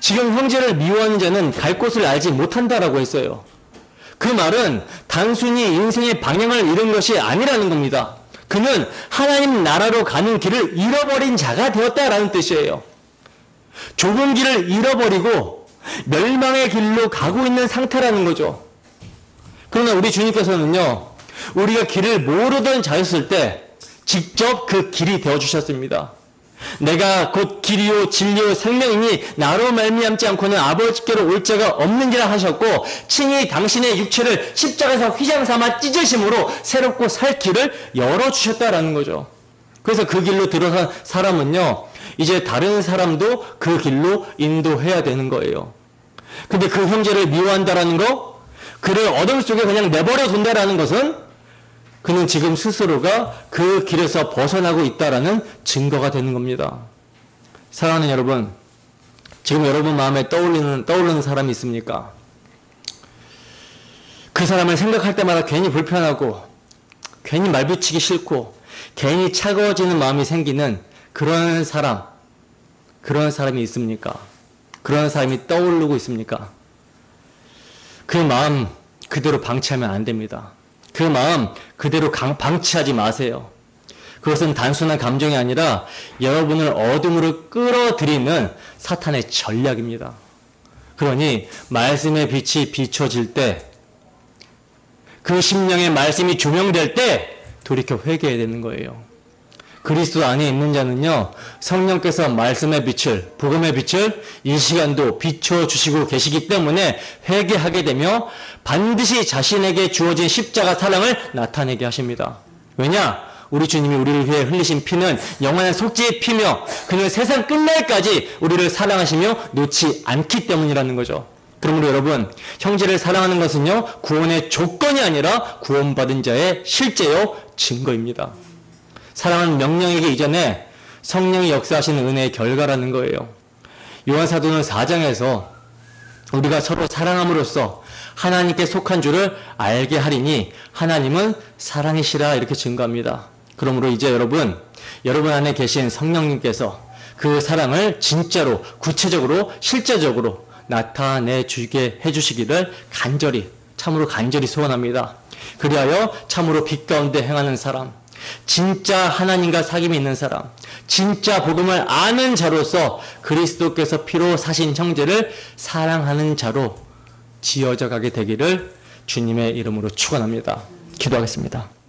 지금 형제를 미워하는 자는 갈 곳을 알지 못한다라고 했어요. 그 말은 단순히 인생의 방향을 잃은 것이 아니라는 겁니다. 그는 하나님 나라로 가는 길을 잃어버린 자가 되었다라는 뜻이에요. 좁은 길을 잃어버리고 멸망의 길로 가고 있는 상태라는 거죠. 그러나 우리 주님께서는요 우리가 길을 모르던 자였을 때 직접 그 길이 되어주셨습니다. 내가 곧 길이요 진리요 생명이니 나로 말미암지 않고는 아버지께로 올 자가 없는지라 하셨고 친히 당신의 육체를 십자가에서 휘장 삼아 찢으심으로 새롭고 살 길을 열어주셨다라는 거죠. 그래서 그 길로 들어선 사람은요 이제 다른 사람도 그 길로 인도해야 되는 거예요. 근데 그 형제를 미워한다라는 거, 그를 어둠 속에 그냥 내버려 둔다라는 것은 그는 지금 스스로가 그 길에서 벗어나고 있다라는 증거가 되는 겁니다. 사랑하는 여러분, 지금 여러분 마음에 떠오르는 사람이 있습니까? 그 사람을 생각할 때마다 괜히 불편하고 괜히 말붙이기 싫고 괜히 차가워지는 마음이 생기는 그런 사람이 있습니까? 그런 사람이 떠오르고 있습니까? 그 마음 그대로 방치하면 안 됩니다. 그 마음 그대로 방치하지 마세요. 그것은 단순한 감정이 아니라 여러분을 어둠으로 끌어들이는 사탄의 전략입니다. 그러니 말씀의 빛이 비춰질 때, 그 심령의 말씀이 조명될 때 돌이켜 회개해야 되는 거예요. 그리스도 안에 있는 자는요, 성령께서 말씀의 빛을, 복음의 빛을 이 시간도 비춰주시고 계시기 때문에 회개하게 되며 반드시 자신에게 주어진 십자가 사랑을 나타내게 하십니다. 왜냐? 우리 주님이 우리를 위해 흘리신 피는 영원한 속죄의 피며 그는 세상 끝날까지 우리를 사랑하시며 놓지 않기 때문이라는 거죠. 그러므로 여러분, 형제를 사랑하는 것은요, 구원의 조건이 아니라 구원받은 자의 실제요 증거입니다. 사랑은 명령이기 이전에 성령이 역사하시는 은혜의 결과라는 거예요. 요한사도는 4장에서 우리가 서로 사랑함으로써 하나님께 속한 줄을 알게 하리니 하나님은 사랑이시라 이렇게 증거합니다. 그러므로 이제 여러분 안에 계신 성령님께서 그 사랑을 진짜로 구체적으로 실제적으로 나타내 주게 해주시기를 참으로 간절히 소원합니다. 그리하여 참으로 빛 가운데 행하는 사람, 진짜 하나님과 사귐이 있는 사람, 진짜 복음을 아는 자로서 그리스도께서 피로 사신 형제를 사랑하는 자로 지어져 가게 되기를 주님의 이름으로 축원합니다. 기도하겠습니다.